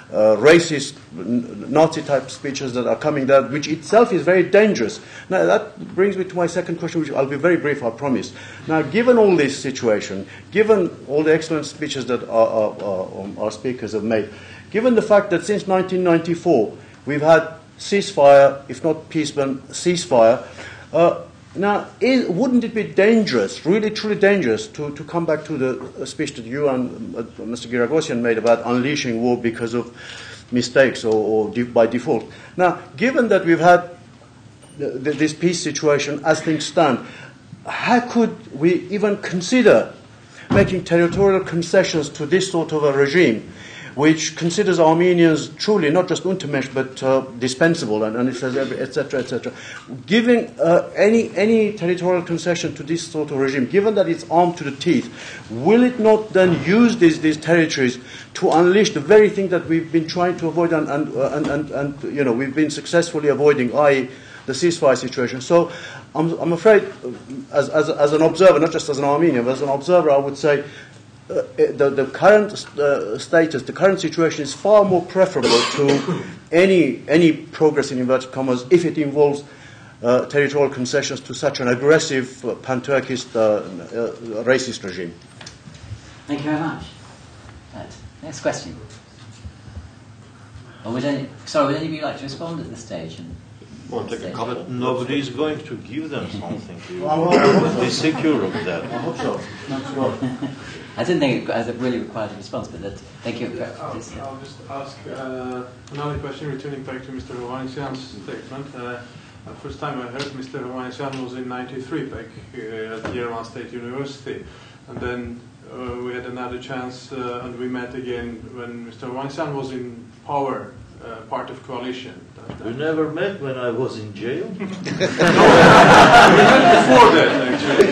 racist Nazi-type speeches that are coming there, which itself is very dangerous. Now, that brings me to my second question, which I'll be very brief, I promise. Now, given all this situation, given all the excellent speeches that our speakers have made, given the fact that since 1994 we've had ceasefire, if not peace, but ceasefire, now, wouldn't it be dangerous, really truly dangerous, to come back to the speech that you and Mr. Giragosian made about unleashing war because of mistakes or by default? Now, given that we've had this peace situation as things stand, how could we even consider making territorial concessions to this sort of a regime, which considers Armenians truly not just Untermensch but dispensable, and it says etc., etc. Giving any territorial concession to this sort of regime, given that it's armed to the teeth, will it not then use these territories to unleash the very thing that we've been trying to avoid and we've been successfully avoiding, i.e. the ceasefire situation? So I'm afraid, as an observer, not just as an Armenian, but as an observer, I would say the current status, the current situation is far more preferable to any progress in inverted commas if it involves territorial concessions to such an aggressive pan-Turkist racist regime. Thank you very much. Right. Next question. Or would any of you like to respond at this stage? But nobody is going to give them something. Be secure of that. I hope so. I didn't think it really required a response, but thank you. I'll just ask another question, returning back to Mr. Hovhannisian's statement. The first time I heard Mr. Hovhannisian was in '93, back at Yerevan State University. And then we had another chance, and we met again when Mr. Hovhannisian was in power, part of coalition. You never met when I was in jail? We met before that, actually.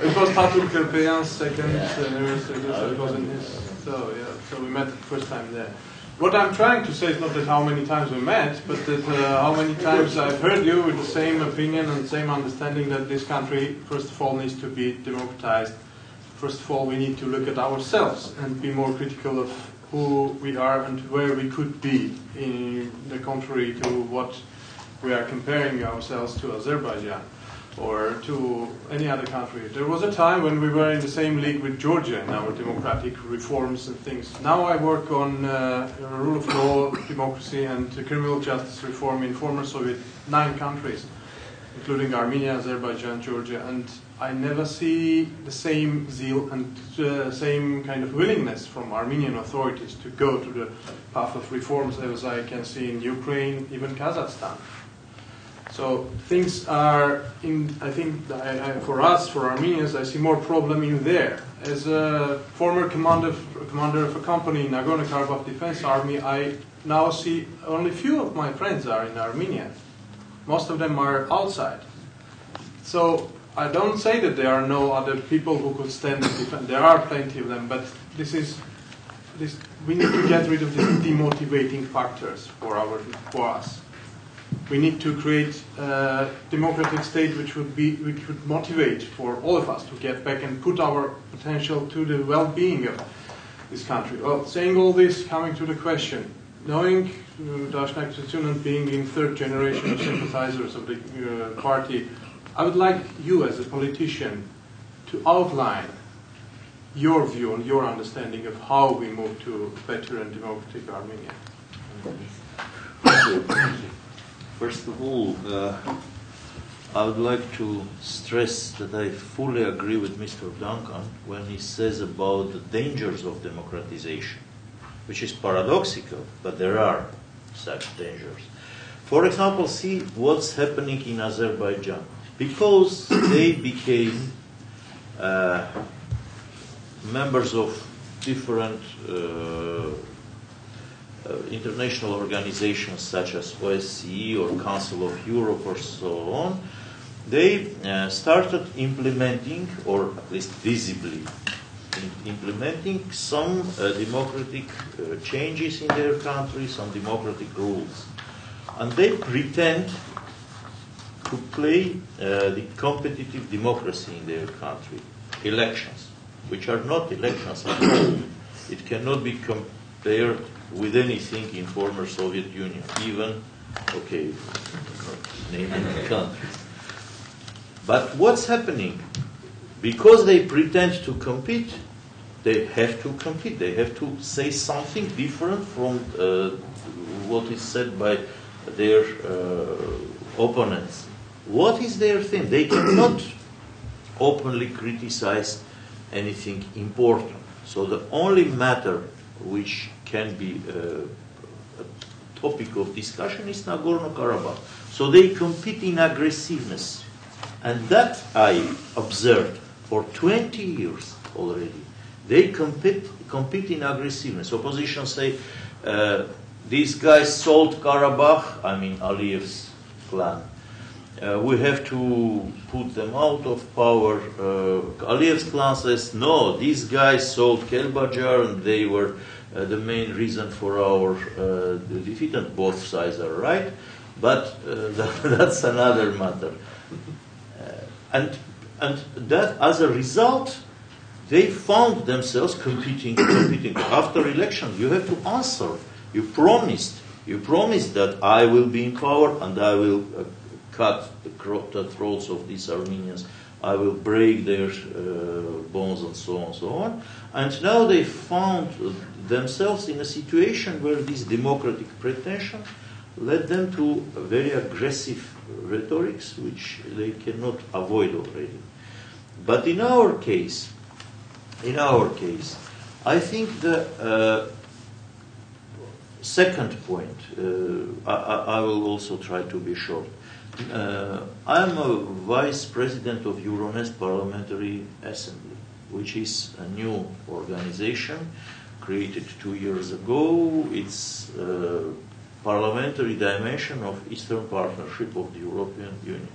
It was Patul Kerpeyan's second anniversary, so it was in his. So we met the first time there. What I'm trying to say is not that how many times we met, but that how many times I've heard you with the same opinion and same understanding that this country, first of all, needs to be democratized. First of all, we need to look at ourselves and be more critical of who we are and where we could be, in the contrary to what we are comparing ourselves to Azerbaijan or to any other country. There was a time when we were in the same league with Georgia in our democratic reforms and things. Now I work on rule of law, democracy and criminal justice reform in former Soviet 9 countries. including Armenia, Azerbaijan, Georgia, and I never see the same zeal and same kind of willingness from Armenian authorities to go to the path of reforms as I can see in Ukraine, even Kazakhstan. So things are I think for us, for Armenians, I see more problem in there. As a former commander of a company in Nagorno-Karabakh Defense Army, I now see only few of my friends are in Armenia. Most of them are outside. So I don't say that there are no other people who could stand and defend. There are plenty of them, but we need to get rid of these demotivating factors for us. We need to create a democratic state which would motivate for all of us to get back and put our potential to the well-being of this country. Well, saying all this, coming to the question, knowing Khachatryan being in third generation of sympathizers of the party, I would like you as a politician to outline your view and your understanding of how we move to better and democratic Armenia. Thank you. First of all, I would like to stress that I fully agree with Mr. Duncan when he says about the dangers of democratization, which is paradoxical, but there are such dangers. For example, see what's happening in Azerbaijan. Because they became members of different international organizations such as OSCE or Council of Europe or so on, they started implementing, or at least visibly implementing, some democratic changes in their country, some democratic rules. And they pretend to play the competitive democracy in their country, elections, which are not elections at all. It cannot be compared with anything in former Soviet Union, even, okay, not naming countries. But what's happening? Because they pretend to compete, they have to compete. They have to say something different from what is said by their opponents. What is their thing? They cannot openly criticize anything important. So the only matter which can be a topic of discussion is Nagorno-Karabakh. So they compete in aggressiveness. And that I observed for 20 years already. They compete in aggressiveness. Opposition say, these guys sold Karabakh, I mean Aliyev's clan. We have to put them out of power. Aliyev's clan says, no, these guys sold Kelbajar and they were the main reason for our defeat, and both sides are right, but that's another matter. And that, as a result, they found themselves competing. After election, you have to answer. You promised that I will be in power and I will cut the throats of these Armenians. I will break their bones and so on and so on. And now they found themselves in a situation where this democratic pretension led them to very aggressive rhetorics, which they cannot avoid already. But in our case, I think the second point, I will also try to be short. I am a vice president of Euronest Parliamentary Assembly, which is a new organization created 2 years ago. It's a parliamentary dimension of Eastern Partnership of the European Union.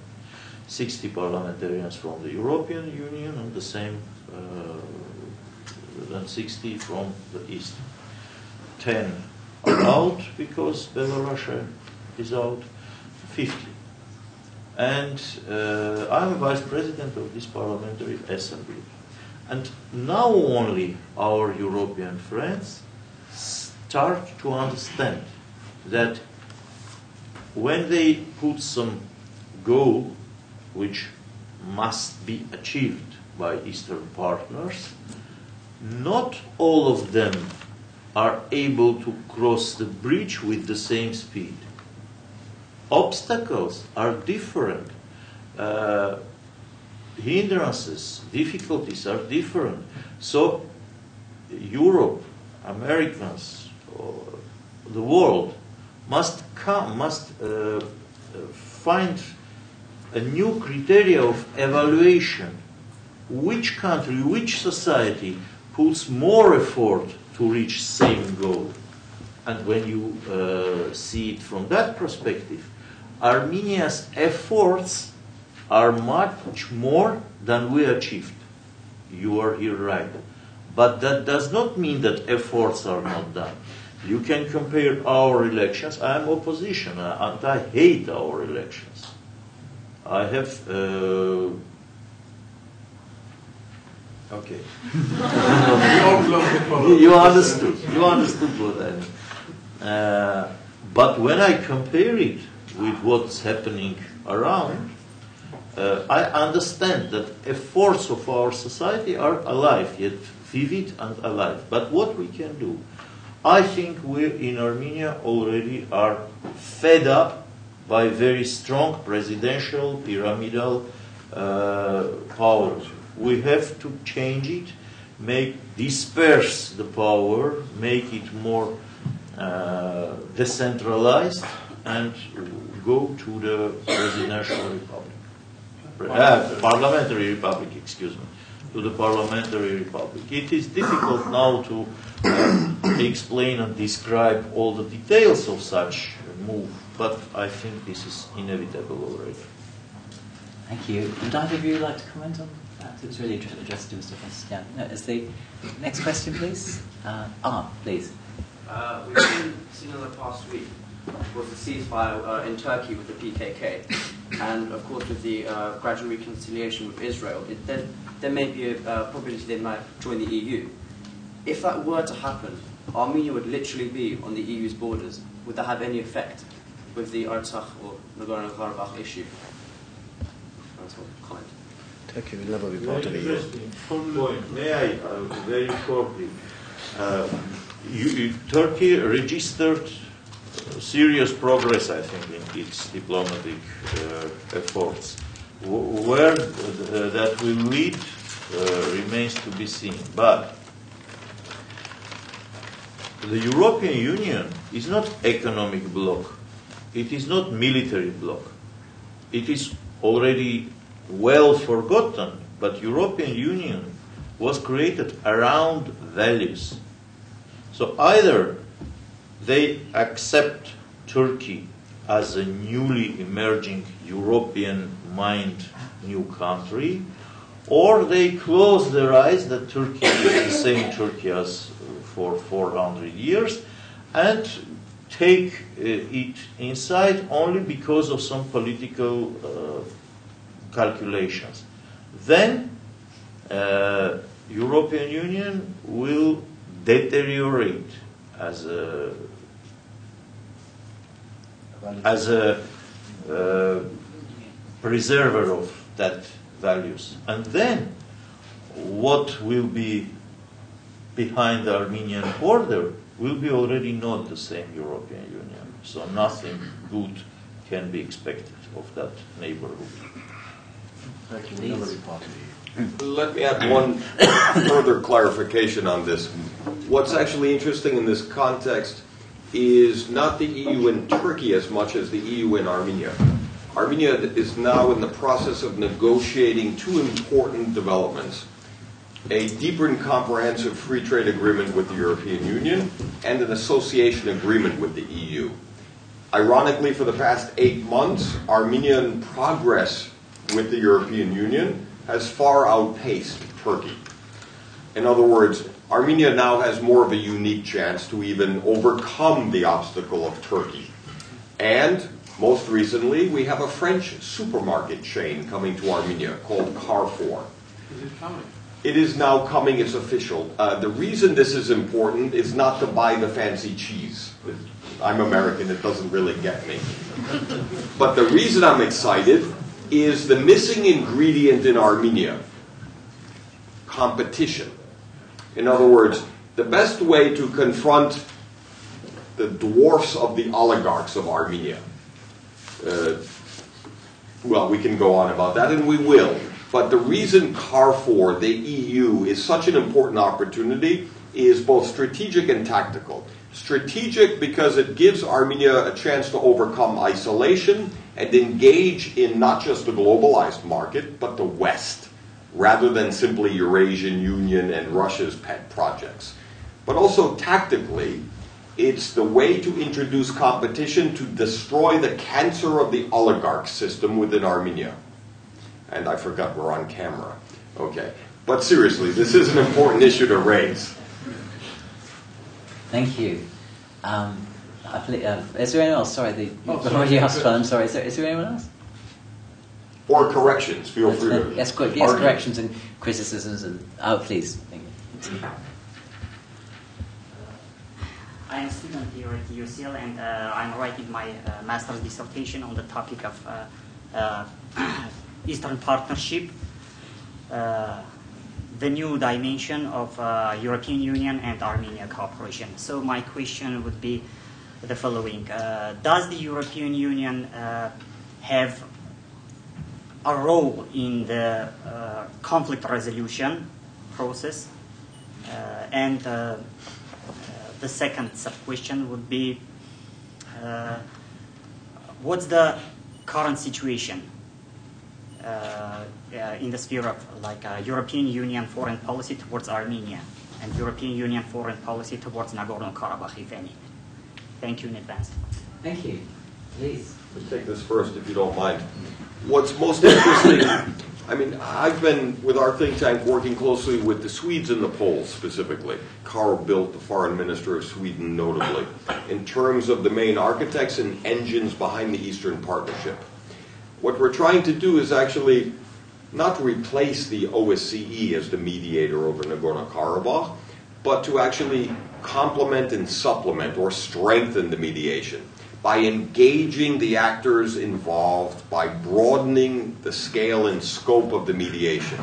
60 parliamentarians from the European Union and the same than 60 from the East. 10 are out because Belarus is out, 50. And I'm a vice president of this parliamentary assembly. And now only our European friends start to understand that when they put some goal which must be achieved by Eastern partners, not all of them are able to cross the bridge with the same speed. Obstacles are different. hindrances, difficulties are different. So Europe, Americans, the world must find a new criteria of evaluation. Which country, which society puts more effort to reach same goal? And when you see it from that perspective, Armenia's efforts are much more than we achieved. You are here right. But that does not mean that efforts are not done. You can compare our elections. I am opposition, and I hate our elections. I have... okay. You understood. You understood what I mean. But when I compare it with what's happening around, I understand that efforts of our society are alive, yet vivid and alive. But what we can do, I think we in Armenia already are fed up by very strong presidential pyramidal power. We have to change it, disperse the power, make it more decentralized, and go to the presidential republic. Parliamentary republic, excuse me, to the parliamentary republic. It is difficult now to explain and describe all the details of such a move, but I think this is inevitable already. Thank you. Would either of you like to comment on that? It was really addressed to Mr. Khachatryan. No, is the next question, please? Please. We've seen in the past week was the ceasefire in Turkey with the PKK, and of course with the gradual reconciliation with Israel, there may be a probability they might join the EU. If that were to happen, Armenia would literally be on the EU's borders. Would that have any effect with the Artsakh or Nagorno-Karabakh issue? Comment. Turkey will never be part of the EU. Point. May I very shortly? Turkey registered serious progress, I think, in its diplomatic efforts. Where that will lead remains to be seen. But the European Union is not economic bloc. It is not military bloc. It is already well forgotten, but European Union was created around values. So either they accept Turkey as a newly emerging European mind new country, or they close their eyes that Turkey is the same Turkey as for 400 years and take it inside only because of some political calculations. Then European Union will deteriorate as a preserver of that values. And then what will be behind the Armenian border will be already not the same European Union. So nothing good can be expected of that neighborhood. Let me add one further clarification on this. What's actually interesting in this context is not the EU and Turkey as much as the EU and Armenia. Armenia is now in the process of negotiating two important developments: a deeper and comprehensive free trade agreement with the European Union and an association agreement with the EU. Ironically, for the past 8 months, Armenian progress with the European Union has far outpaced Turkey. In other words, Armenia now has more of a unique chance to even overcome the obstacle of Turkey. And most recently, we have a French supermarket chain coming to Armenia called Carrefour. Is it coming? It is now coming, it's official. The reason this is important is not to buy the fancy cheese. I'm American, it doesn't really get me. But the reason I'm excited is the missing ingredient in Armenia: competition. In other words, the best way to confront the dwarfs of the oligarchs of Armenia, Well, we can go on about that, and we will. But the reason Carrefour, the EU, is such an important opportunity is both strategic and tactical. Strategic because it gives Armenia a chance to overcome isolation and engage in not just the globalized market, but the West, rather than simply Eurasian Union and Russia's pet projects. But also tactically, it's the way to introduce competition to destroy the cancer of the oligarch system within Armenia. And I forgot we're on camera. Okay. But seriously, this is an important issue to raise. Thank you. Is there anyone else? Sorry, already asked one. I'm sorry. Is there anyone else? Or corrections. Feel free to. Yes, corrections and criticisms. And please. Thank you. I am a student here at UCL, and I'm writing my master's dissertation on the topic of Eastern Partnership, the new dimension of European Union and Armenia cooperation. So my question would be the following. Does the European Union have a role in the conflict resolution process? And the second sub-question would be, what's the current situation in the sphere of European Union foreign policy towards Armenia and European Union foreign policy towards Nagorno-Karabakh, if any? Thank you in advance. Thank you. Please. Let's take this first, if you don't mind. What's most interesting, I mean, I've been, with our think tank, working closely with the Swedes and the Poles specifically. Carl Bildt, the foreign minister of Sweden, notably, in terms of the main architects and engines behind the Eastern Partnership. What we're trying to do is actually not replace the OSCE as the mediator over Nagorno-Karabakh, but to actually complement and supplement or strengthen the mediation by engaging the actors involved, by broadening the scale and scope of the mediation.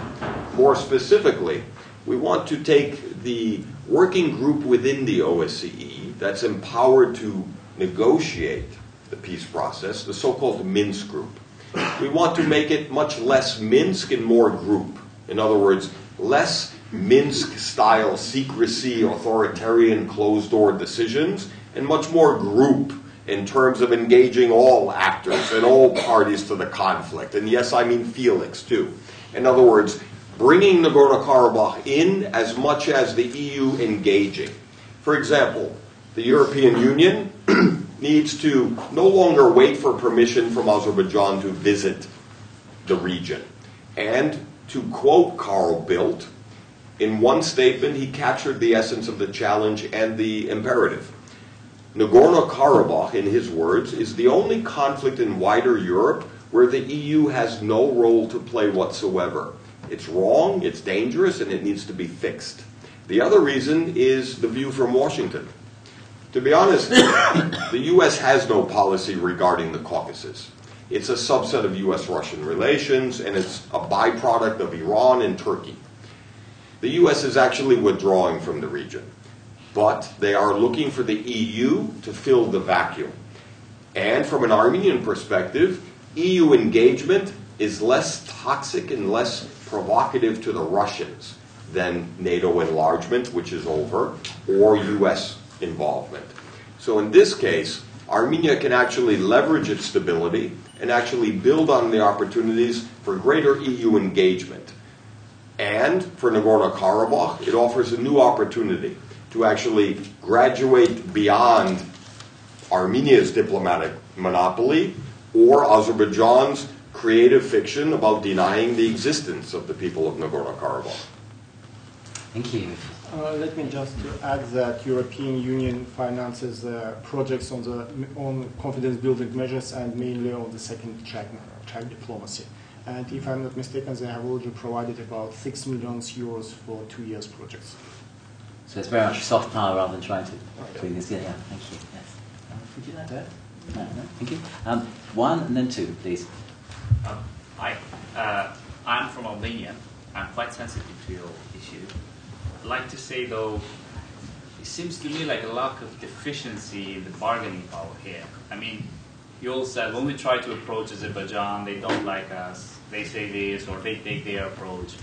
More specifically, we want to take the working group within the OSCE that's empowered to negotiate the peace process, the so-called Minsk group. We want to make it much less Minsk and more group. In other words, less Minsk-style secrecy, authoritarian, closed-door decisions, and much more group in terms of engaging all actors and all parties to the conflict. And yes, I mean Felix, too. In other words, bringing Nagorno-Karabakh in as much as the EU engaging. For example, the European Union needs to no longer wait for permission from Azerbaijan to visit the region. And to quote Carl Bildt, in one statement he captured the essence of the challenge and the imperative. Nagorno-Karabakh, in his words, is the only conflict in wider Europe where the EU has no role to play whatsoever. It's wrong, it's dangerous, and it needs to be fixed. The other reason is the view from Washington. To be honest, the U.S. has no policy regarding the Caucasus. It's a subset of U.S.-Russian relations, and it's a byproduct of Iran and Turkey. The U.S. is actually withdrawing from the region, but they are looking for the EU to fill the vacuum. And from an Armenian perspective, EU engagement is less toxic and less provocative to the Russians than NATO enlargement, which is over, or U.S. involvement. So in this case, Armenia can actually leverage its stability and actually build on the opportunities for greater EU engagement. And for Nagorno-Karabakh, it offers a new opportunity to actually graduate beyond Armenia's diplomatic monopoly or Azerbaijan's creative fiction about denying the existence of the people of Nagorno-Karabakh. Thank you. Let me just add that European Union finances projects on confidence-building measures and mainly on the second track diplomacy. And if I'm not mistaken, they have already provided about 6 million euros for 2 years projects. So it's very much soft power rather than trying to bring this in. Yeah, thank you. Yes. Would you like to add? No, thank you. One and then two, please. I'm from Albania. I'm quite sensitive to your issue. I'd like to say, though, it seems to me like a lack of deficiency in the bargaining power here. I mean, you all said when we try to approach Azerbaijan, they don't like us, they say this, or they take their approach.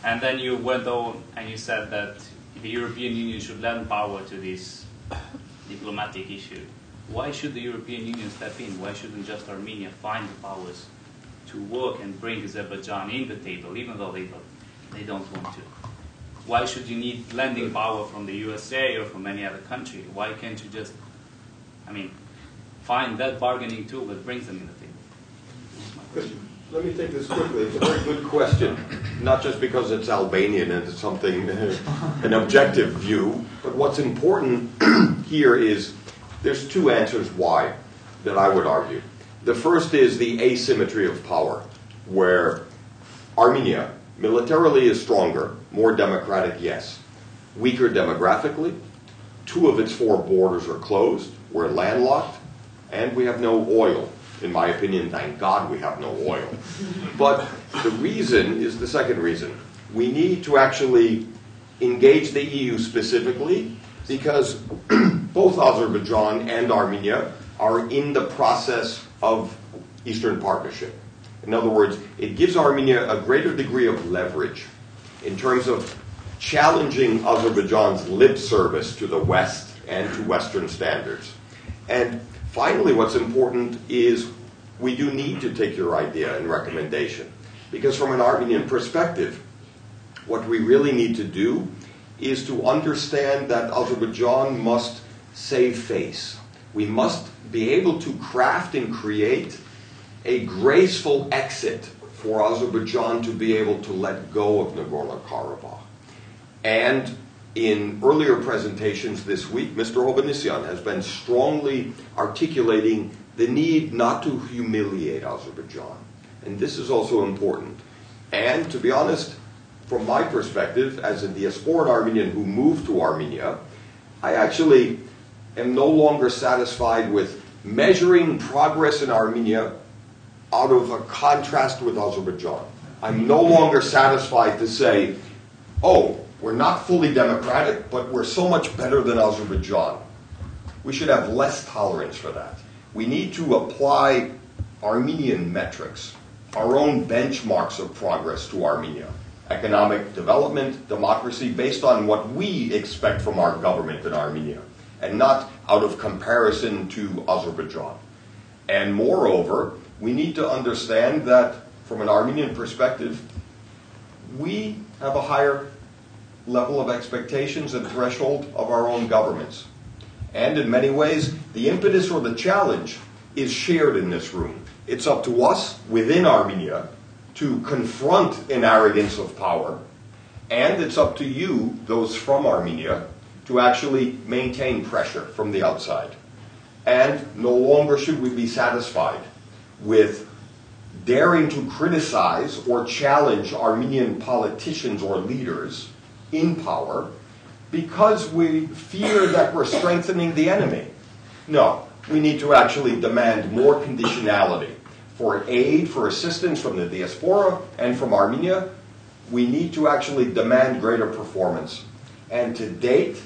And then you went on and you said that the European Union should lend power to this diplomatic issue. Why should the European Union step in? Why shouldn't just Armenia find the powers to work and bring Azerbaijan in the table, even though they don't want to? Why should you need lending power from the USA or from any other country? Why can't you just, find that bargaining tool that brings them in the table? Let me take this quickly. It's a very good question, not just because it's Albanian and it's something, an objective view, but what's important here is there's two answers why that I would argue. The first is the asymmetry of power, where Armenia militarily is stronger, more democratic, yes. Weaker demographically. 2 of its 4 borders are closed. We're landlocked. And we have no oil. In my opinion, thank God we have no oil. But the reason is the second reason. We need to actually engage the EU specifically because both Azerbaijan and Armenia are in the process of Eastern Partnership. In other words, it gives Armenia a greater degree of leverage in terms of challenging Azerbaijan's lip service to the West and to Western standards. And finally, what's important is we do need to take your idea and recommendation. Because from an Armenian perspective, what we really need to do is to understand that Azerbaijan must save face. We must be able to craft and create a graceful exit for Azerbaijan to be able to let go of Nagorno-Karabakh. And in earlier presentations this week, Mr. Hovhannisian has been strongly articulating the need not to humiliate Azerbaijan. And this is also important. And to be honest, from my perspective, as a diasporan Armenian who moved to Armenia, I actually am no longer satisfied with measuring progress in Armenia out of a contrast with Azerbaijan. I'm no longer satisfied to say, oh, we're not fully democratic, but we're so much better than Azerbaijan. We should have less tolerance for that. We need to apply Armenian metrics, our own benchmarks of progress to Armenia. Economic development, democracy, based on what we expect from our government in Armenia, and not out of comparison to Azerbaijan. And moreover, we need to understand that from an Armenian perspective, we have a higher level of expectations and threshold of our own governments. And in many ways, the impetus or the challenge is shared in this room. It's up to us within Armenia to confront an arrogance of power, and it's up to you, those from Armenia, to actually maintain pressure from the outside. And no longer should we be satisfied with daring to criticize or challenge Armenian politicians or leaders in power because we fear that we're strengthening the enemy. No, we need to actually demand more conditionality for aid, for assistance from the diaspora and from Armenia. We need to actually demand greater performance. And to date,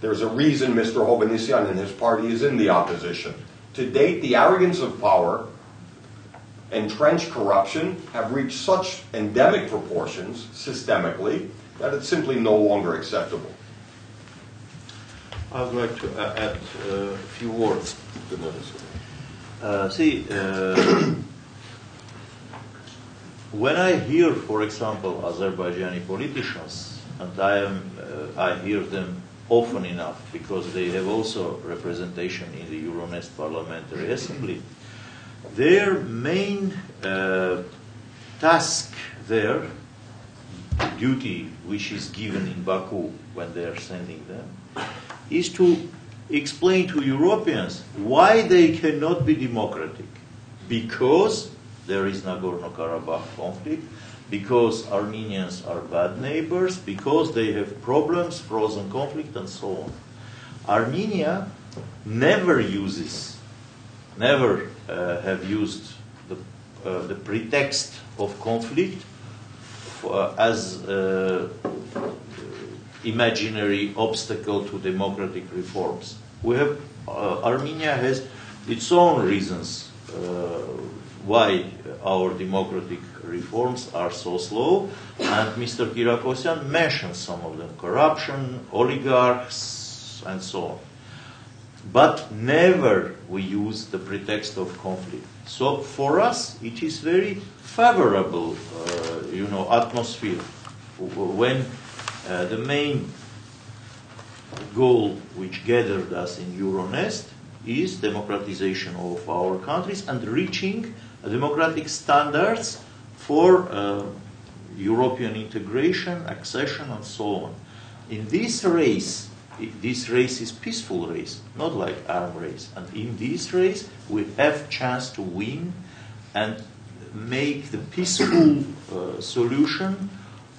there's a reason Mr. Hovhannisian and his party is in the opposition. To date, the arrogance of power, entrenched corruption have reached such endemic proportions, systemically, that it's simply no longer acceptable. I would like to add a few words. When I hear, for example, Azerbaijani politicians, and I hear them often enough because they have also representation in the Euronest Parliamentary Assembly, their main task there, duty which is given in Baku when they are sending them, is to explain to Europeans why they cannot be democratic. Because there is Nagorno-Karabakh conflict, because Armenians are bad neighbors, because they have problems, frozen conflict, and so on. Armenia never have used the pretext of conflict as imaginary obstacle to democratic reforms. Armenia has its own reasons why our democratic reforms are so slow, and Mr. Giragosian mentioned some of them: corruption, oligarchs, and so on. But never we use the pretext of conflict. So for us, it is very favorable, atmosphere when the main goal which gathered us in Euronest is democratization of our countries and reaching democratic standards for European integration, accession, and so on. In this race is peaceful race, not like arm race. And in this race, we have chance to win and make the peaceful solution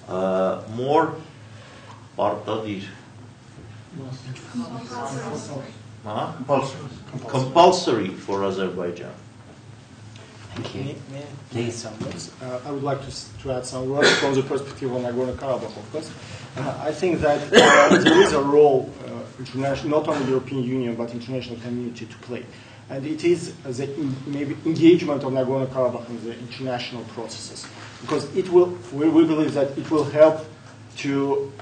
more compulsory for Azerbaijan. Thank you. Please. I would like to add some words from the perspective of Nagorno-Karabakh, of course. I think that there is a role, not only the European Union, but international community to play. And it is the maybe engagement of Nagorno-Karabakh in the international processes. Because we believe that it will help to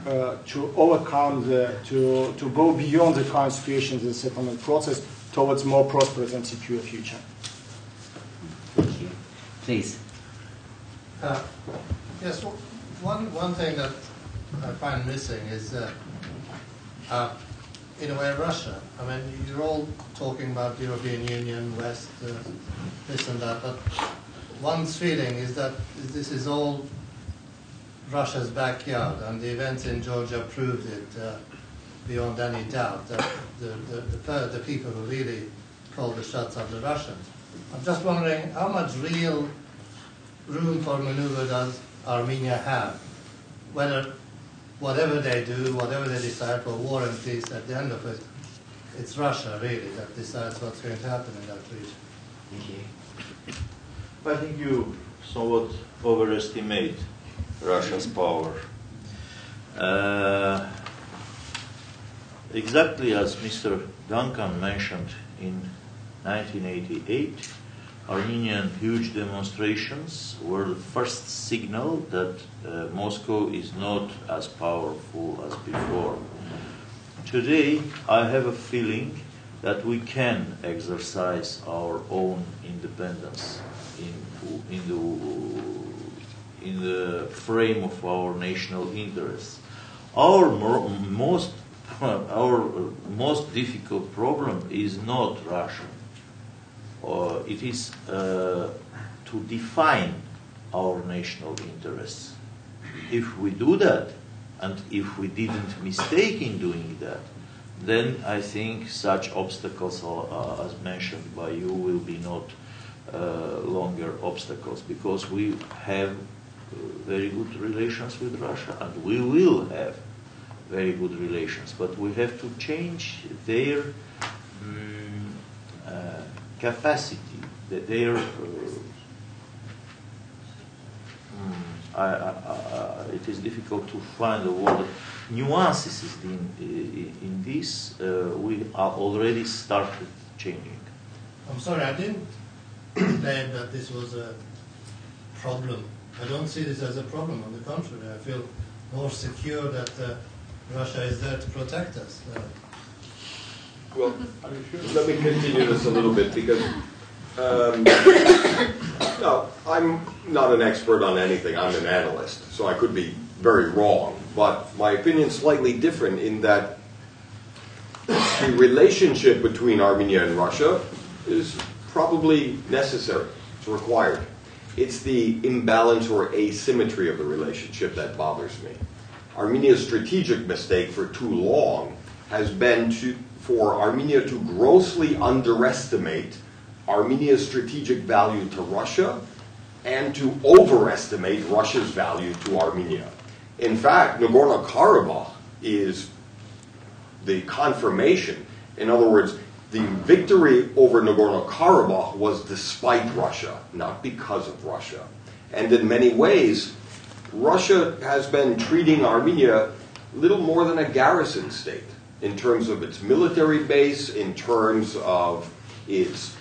overcome, to go beyond the current situation in the settlement process towards more prosperous and secure future. Thank you. Please. Yes, one thing that I find missing is, in a way, Russia. I mean, you're all talking about the European Union, West, this and that, but one's feeling is that this is all Russia's backyard, and the events in Georgia proved it beyond any doubt, that the people who really called the shots are the Russians. I'm just wondering, how much real room for maneuver does Armenia have? Whatever they do, whatever they decide for war and peace, at the end of it, it's Russia really that decides what's going to happen in that region. Thank you. I think you somewhat overestimate Russia's power. Exactly as Mr. Duncan mentioned, in 1988, Armenian huge demonstrations were the first signal that Moscow is not as powerful as before. Today, I have a feeling that we can exercise our own independence in the frame of our national interests. Our most difficult problem is not Russia. It is to define our national interests. If we do that, and if we didn't mistake in doing that, then I think such obstacles, as mentioned by you, will be not longer obstacles, because we have very good relations with Russia, and we will have very good relations, but we have to change their capacity, their it is difficult to find the word. Nuances in this we are already started changing. I'm sorry, I didn't claim that this was a problem. I don't see this as a problem. On the contrary, I feel more secure that Russia is there to protect us. Well, let me continue this a little bit, because no, I'm not an expert on anything. I'm an analyst, so I could be very wrong. But my opinion is slightly different in that the relationship between Armenia and Russia is probably necessary. It's required. It's the imbalance or asymmetry of the relationship that bothers me. Armenia's strategic mistake for too long has been for Armenia to grossly underestimate Armenia's strategic value to Russia and to overestimate Russia's value to Armenia. In fact, Nagorno-Karabakh is the confirmation. In other words, the victory over Nagorno-Karabakh was despite Russia, not because of Russia. And in many ways, Russia has been treating Armenia little more than a garrison state in terms of its military base, in terms of is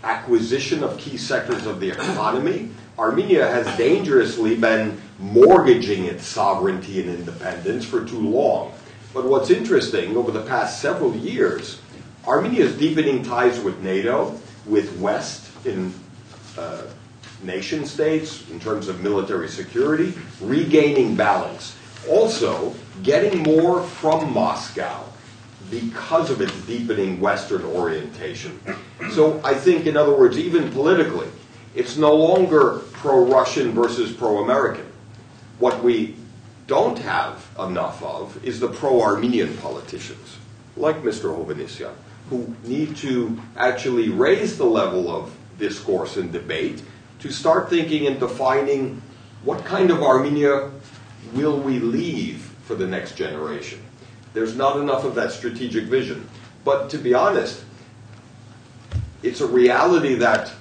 acquisition of key sectors of the economy. Armenia has dangerously been mortgaging its sovereignty and independence for too long. But what's interesting, over the past several years, Armenia is deepening ties with NATO, with West in nation states in terms of military security, regaining balance. Also, getting more from Moscow because of its deepening Western orientation. So I think, in other words, even politically, it's no longer pro-Russian versus pro-American. What we don't have enough of is the pro-Armenian politicians, like Mr. Hovhannisian, who need to actually raise the level of discourse and debate to start thinking and defining what kind of Armenia will we leave for the next generation. There's not enough of that strategic vision. But to be honest, it's a reality that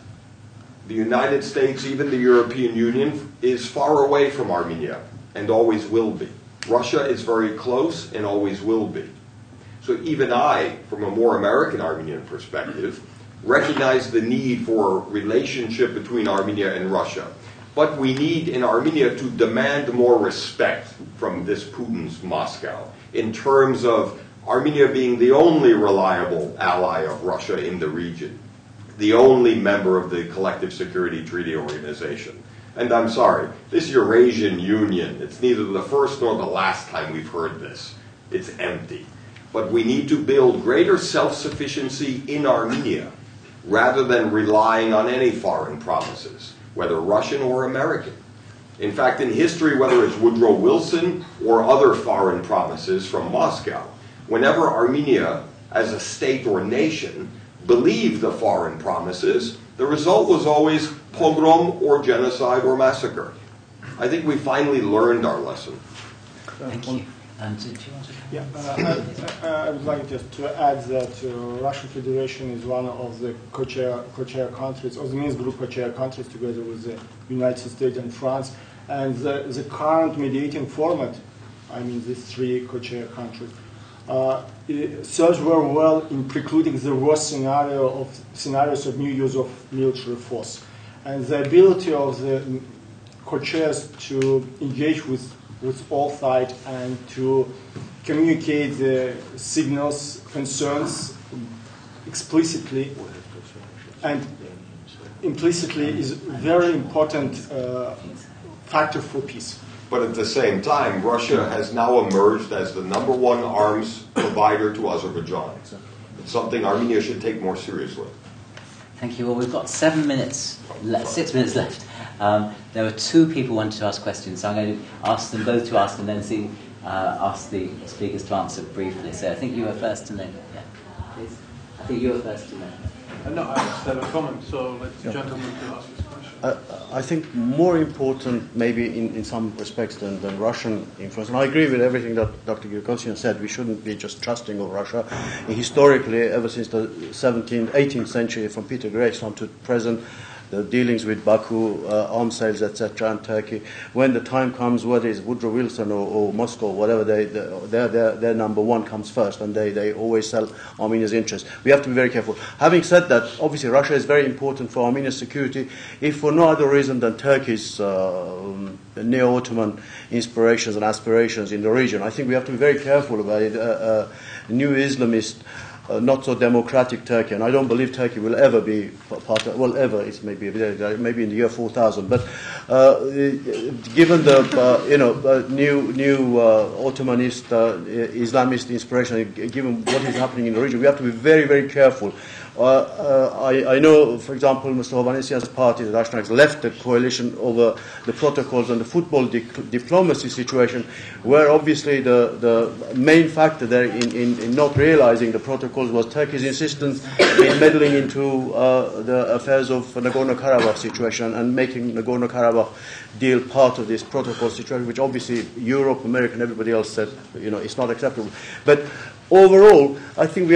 the United States, even the European Union, is far away from Armenia and always will be. Russia is very close and always will be. So even I, from a more American Armenian perspective, recognize the need for a relationship between Armenia and Russia. But we need in Armenia to demand more respect from this Putin's Moscow in terms of Armenia being the only reliable ally of Russia in the region, the only member of the Collective Security Treaty Organization. And I'm sorry, this Eurasian Union, it's neither the first nor the last time we've heard this. It's empty. But we need to build greater self-sufficiency in Armenia rather than relying on any foreign promises, whether Russian or American. In fact, in history, whether it's Woodrow Wilson or other foreign promises from Moscow, whenever Armenia, as a state or nation, believed the foreign promises, the result was always pogrom or genocide or massacre. I think we finally learned our lesson. Thank you. Did you want to? Yeah, I would like just to add that Russian Federation is one of the co-chair countries, or the Minsk Group co-chair countries, together with the United States and France. And the current mediating format, I mean these three co-chair countries, serves very well in precluding the worst scenarios of new use of military force. And the ability of the co-chairs to engage with all sides and to communicate the signals, concerns explicitly and implicitly is a very important factor for peace. But at the same time, Russia has now emerged as the #1 arms provider to Azerbaijan. It's something Armenia should take more seriously. Thank you. Well, we've got 6 minutes left. There were two people who wanted to ask questions, so I'm going to ask them both to ask and then ask the speakers to answer briefly. So I think you were first and then, yeah, please. I think you were first and then. No, I just have a comment, so let the gentleman to ask his question. I think more important maybe in some respects than Russian influence. And I agree with everything that Dr. Giragosian said. We shouldn't be just trusting of Russia. Historically, ever since the 17th, 18th century, from Peter Graves on to present, the dealings with Baku, arms sales, etc., and Turkey. When the time comes, whether it's Woodrow Wilson or Moscow, whatever, their #1 comes first, and they always sell Armenia's interests. We have to be very careful. Having said that, obviously Russia is very important for Armenia's security, if for no other reason than Turkey's neo-Ottoman inspirations and aspirations in the region. I think we have to be very careful about it. New Islamist, not so democratic Turkey, and I don't believe Turkey will ever be part of, well, ever, it's maybe in the year 4000, but given the new Ottomanist Islamist inspiration, given what is happening in the region, we have to be very, very careful. I know, for example, Mr. Hovhannisian's party, the Dashnags, left the coalition over the protocols and the football diplomacy situation, where obviously the main factor there in not realizing the protocols was Turkey's insistence in meddling into the affairs of Nagorno-Karabakh situation and making Nagorno-Karabakh deal part of this protocol situation, which obviously Europe, America, and everybody else said, it's not acceptable. But overall, I think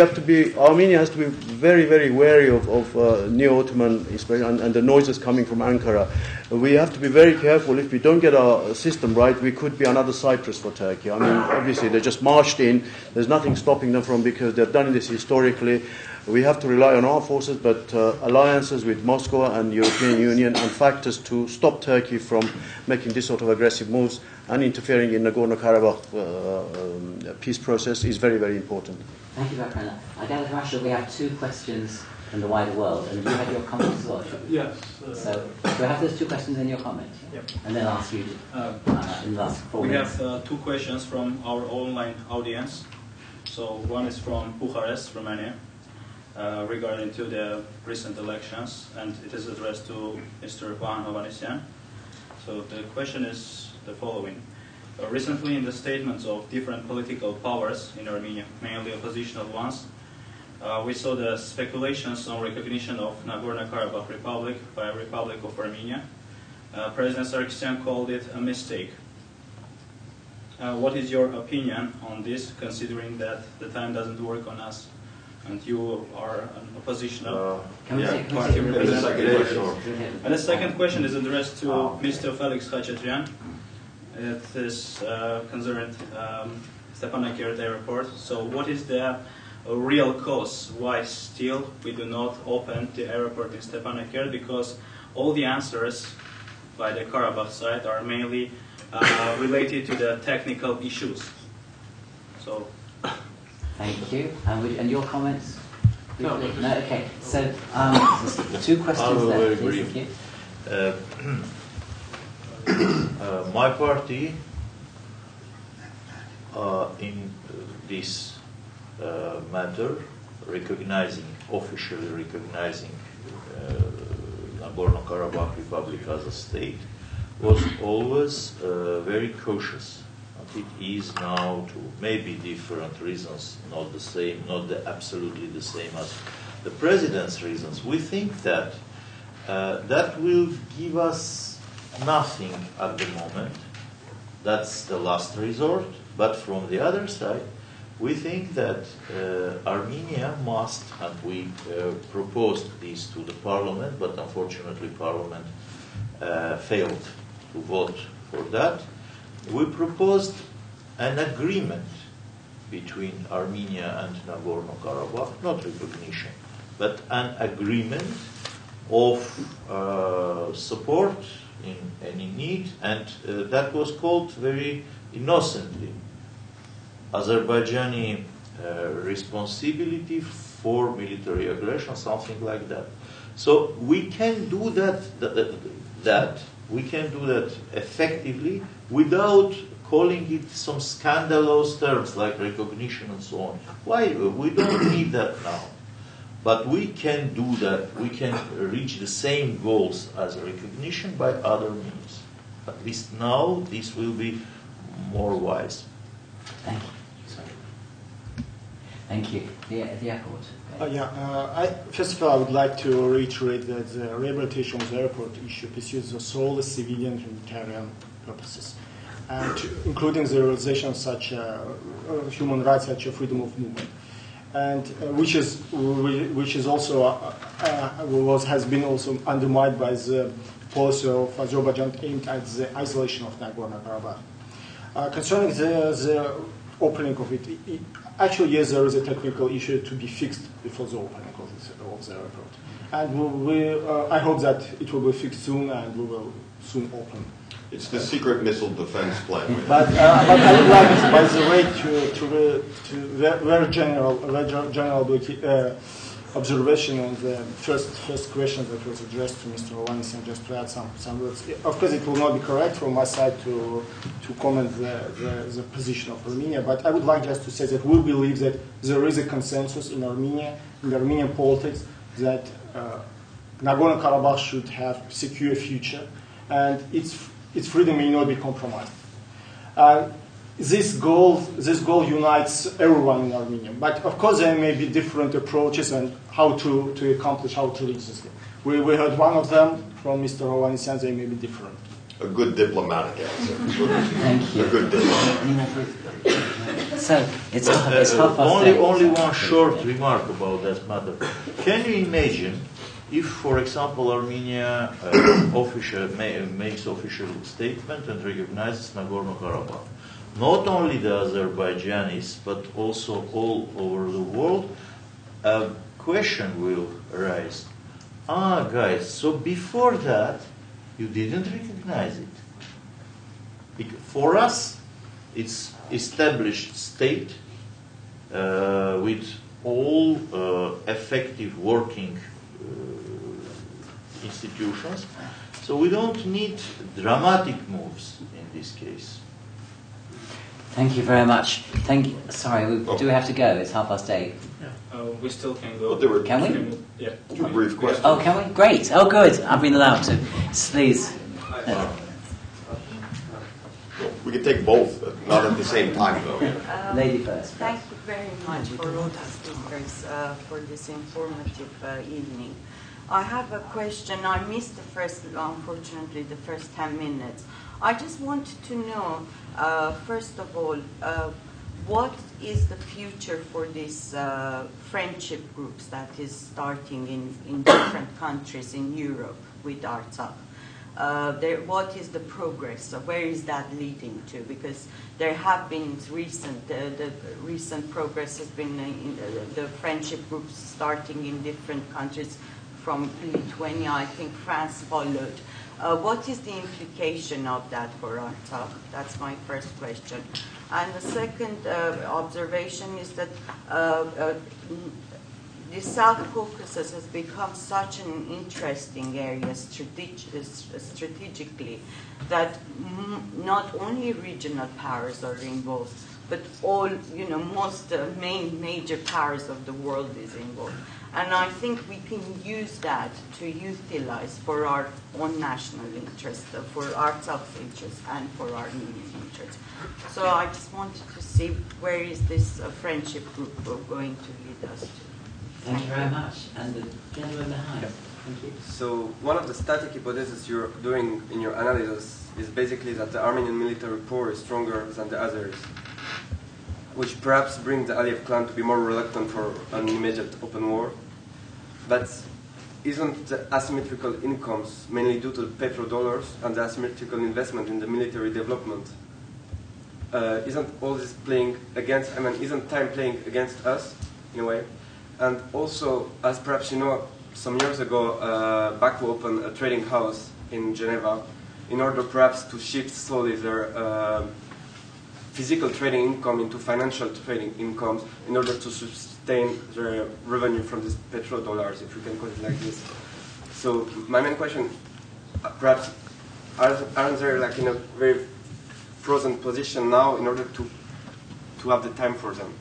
Armenia has to be very, very wary of neo-Ottoman inspiration and the noises coming from Ankara. We have to be very careful. If we don't get our system right, we could be another Cyprus for Turkey. I mean, obviously, they just marched in. There's nothing stopping them from, because they've done this historically. We have to rely on our forces, but alliances with Moscow and European Union and factors to stop Turkey from making this sort of aggressive moves and interfering in Nagorno-Karabakh peace process is very, very important. Thank you, Dr. Anna. I gather, Ashot, we have 2 questions from the wider world, and you had your comments as well. Yes. So, do we have those 2 questions in your comments? Yep. And then I'll ask you in the last 4 We minutes. have 2 questions from our online audience. So one is from Bucharest, Romania, regarding to the recent elections, and it is addressed to Mr. Vahan Hovhannisian. So the question is the following. Recently, in the statements of different political powers in Armenia, mainly oppositional ones, we saw the speculations on recognition of Nagorno-Karabakh Republic by Republic of Armenia. President Sargsyan called it a mistake. What is your opinion on this, considering that the time doesn't work on us, and you are an oppositional party representative? And the second question is addressed to Mr. Felix Khachatryan. It is concerned Stepanakert Airport. So what is the real cause why still we do not open the airport in Stepanakert? Because all the answers by the Karabakh side are mainly related to the technical issues. So, thank you. And your comments? No. Okay. So, 2 questions there, please. Thank you. My party, in this matter, officially recognizing Nagorno-Karabakh Republic as a state, was always very cautious. And it is now, to maybe different reasons, not the same, absolutely the same as the president's reasons. We think that that will give us nothing at the moment. That's the last resort. But from the other side, we think that Armenia must, and we proposed this to the parliament, but unfortunately parliament failed to vote for that. We proposed an agreement between Armenia and Nagorno-Karabakh, not recognition, but an agreement of support in any need, and that was called very innocently Azerbaijani responsibility for military aggression, something like that. So we can do that we can do that effectively without calling it some scandalous terms like recognition and so on. Why? We don't need that now. But we can do that. We can reach the same goals as recognition by other means. At least now, this will be more wise. Thank you. Thank you. The airport. First of all, I would like to reiterate that the rehabilitation of the airport issue pursues the solely civilian humanitarian purposes, and including the realization of such human rights, such as freedom of movement, and which is also has been also undermined by the policy of Azerbaijan aimed at the isolation of Nagorno-Karabakh. Concerning the opening of it, actually, yes, there is a technical issue to be fixed before the opening of the airport. And I hope that it will be fixed soon and we will soon open. It's the secret missile defense plan. But I would like, by the way, to very general observation on the first question that was addressed to Mr. Hovhannisian, just to add some words. Of course, it will not be correct from my side to comment the position of Armenia, but I would like just to say that we believe that there is a consensus in Armenia, in the Armenian politics, that Nagorno-Karabakh should have a secure future, and its freedom may not be compromised. This goal unites everyone in Armenia, but of course there may be different approaches and how to accomplish, how to reach this goal. We heard one of them from Mr. Hovhannisian. They may be different. A good diplomatic answer. Thank you. A good diplomatic. So it's half past only one short remark about that matter. Can you imagine if, for example, Armenia makes official statement and recognizes Nagorno-Karabakh? Not only the Azerbaijanis, but also all over the world, question will arise. Ah, guys, so before that, you didn't recognize it. For us, it's established state with all effective working institutions. So we don't need dramatic moves in this case. Thank you very much. Thank you. Sorry, do we have to go? It's 8:30. We still can go. Can we? Yeah. Two brief questions. Oh, can we? Great. Oh, good. I've been allowed to. Please. We can take both, but not at the same time, though. Lady first. Thank you very much for all the speakers for this informative evening. I have a question. I missed unfortunately, the first 10 minutes. I just wanted to know, first of all, what is the future for these friendship groups that is starting in different countries in Europe with Artsakh? What is the progress? Where is that leading to? Because there have been the recent progress has been in the friendship groups starting in different countries. From Lithuania, I think France followed. What is the implication of that for Artsakh? That's my first question. And the second observation is that the South Caucasus has become such an interesting area strategically that not only regional powers are involved, but all, most main major powers of the world is involved. And I think we can use that to utilize for our own national interest, for Artsakh's interest, and for Armenian interest. So I just wanted to see where is this friendship group going to lead us to. Thank you very much. And the gentleman behind. Thank you. So one of the static hypotheses you're doing in your analysis is basically that the Armenian military power is stronger than the Azeris, which perhaps brings the Aliyev clan to be more reluctant for an immediate open war. But isn't the asymmetrical incomes mainly due to the petrodollars and the asymmetrical investment in the military development? Isn't all this playing against, isn't time playing against us in a way? And also, as perhaps you know, some years ago, Baku opened a trading house in Geneva in order perhaps to shift slowly their physical trading income into financial trading incomes in order to sustain the revenue from these petrodollars, if you can call it like this. So my main question, perhaps, aren't they like in a very frozen position now in order to have the time for them?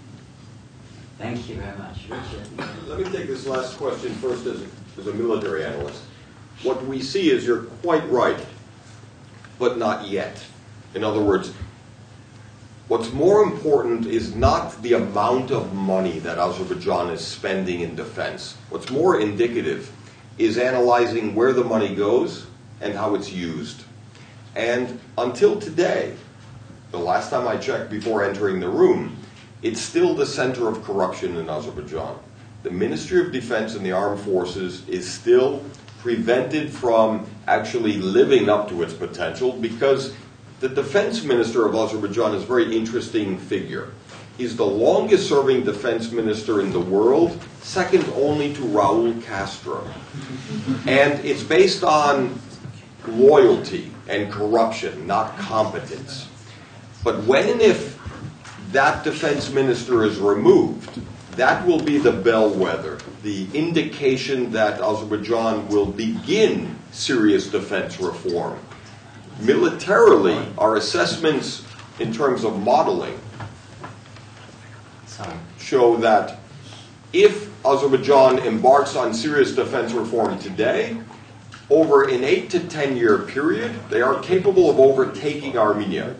Thank you very much. Richard. Let me take this last question first as a military analyst. What we see is you're quite right, but not yet. In other words, what's more important is not the amount of money that Azerbaijan is spending in defense. What's more indicative is analyzing where the money goes and how it's used. And until today, the last time I checked before entering the room, it's still the center of corruption in Azerbaijan. The Ministry of Defense and the armed forces is still prevented from actually living up to its potential because the defense minister of Azerbaijan is a very interesting figure. He's the longest serving defense minister in the world, second only to Raul Castro. And it's based on loyalty and corruption, not competence. But when and if that defense minister is removed, that will be the bellwether, the indication that Azerbaijan will begin serious defense reform. Militarily, our assessments in terms of modeling show that if Azerbaijan embarks on serious defense reform today, over an 8 to 10 year period, they are capable of overtaking Armenia.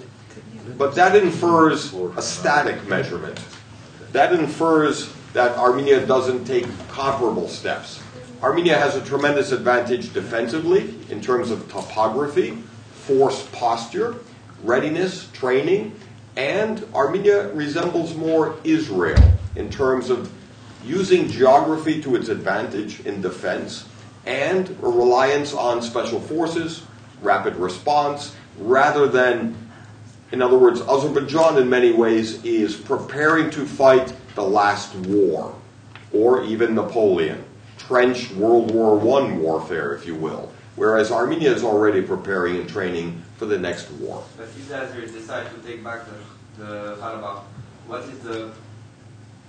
But that infers a static measurement. That infers that Armenia doesn't take comparable steps. Armenia has a tremendous advantage defensively in terms of topography, force posture, readiness, training, and Armenia resembles more Israel in terms of using geography to its advantage in defense and a reliance on special forces, rapid response, rather than, in other words, Azerbaijan in many ways is preparing to fight the last war. or even Napoleon. Trench World War I warfare, if you will. Whereas Armenia is already preparing and training for the next war. But if the Azeris decide to take back the Karabakh, what is the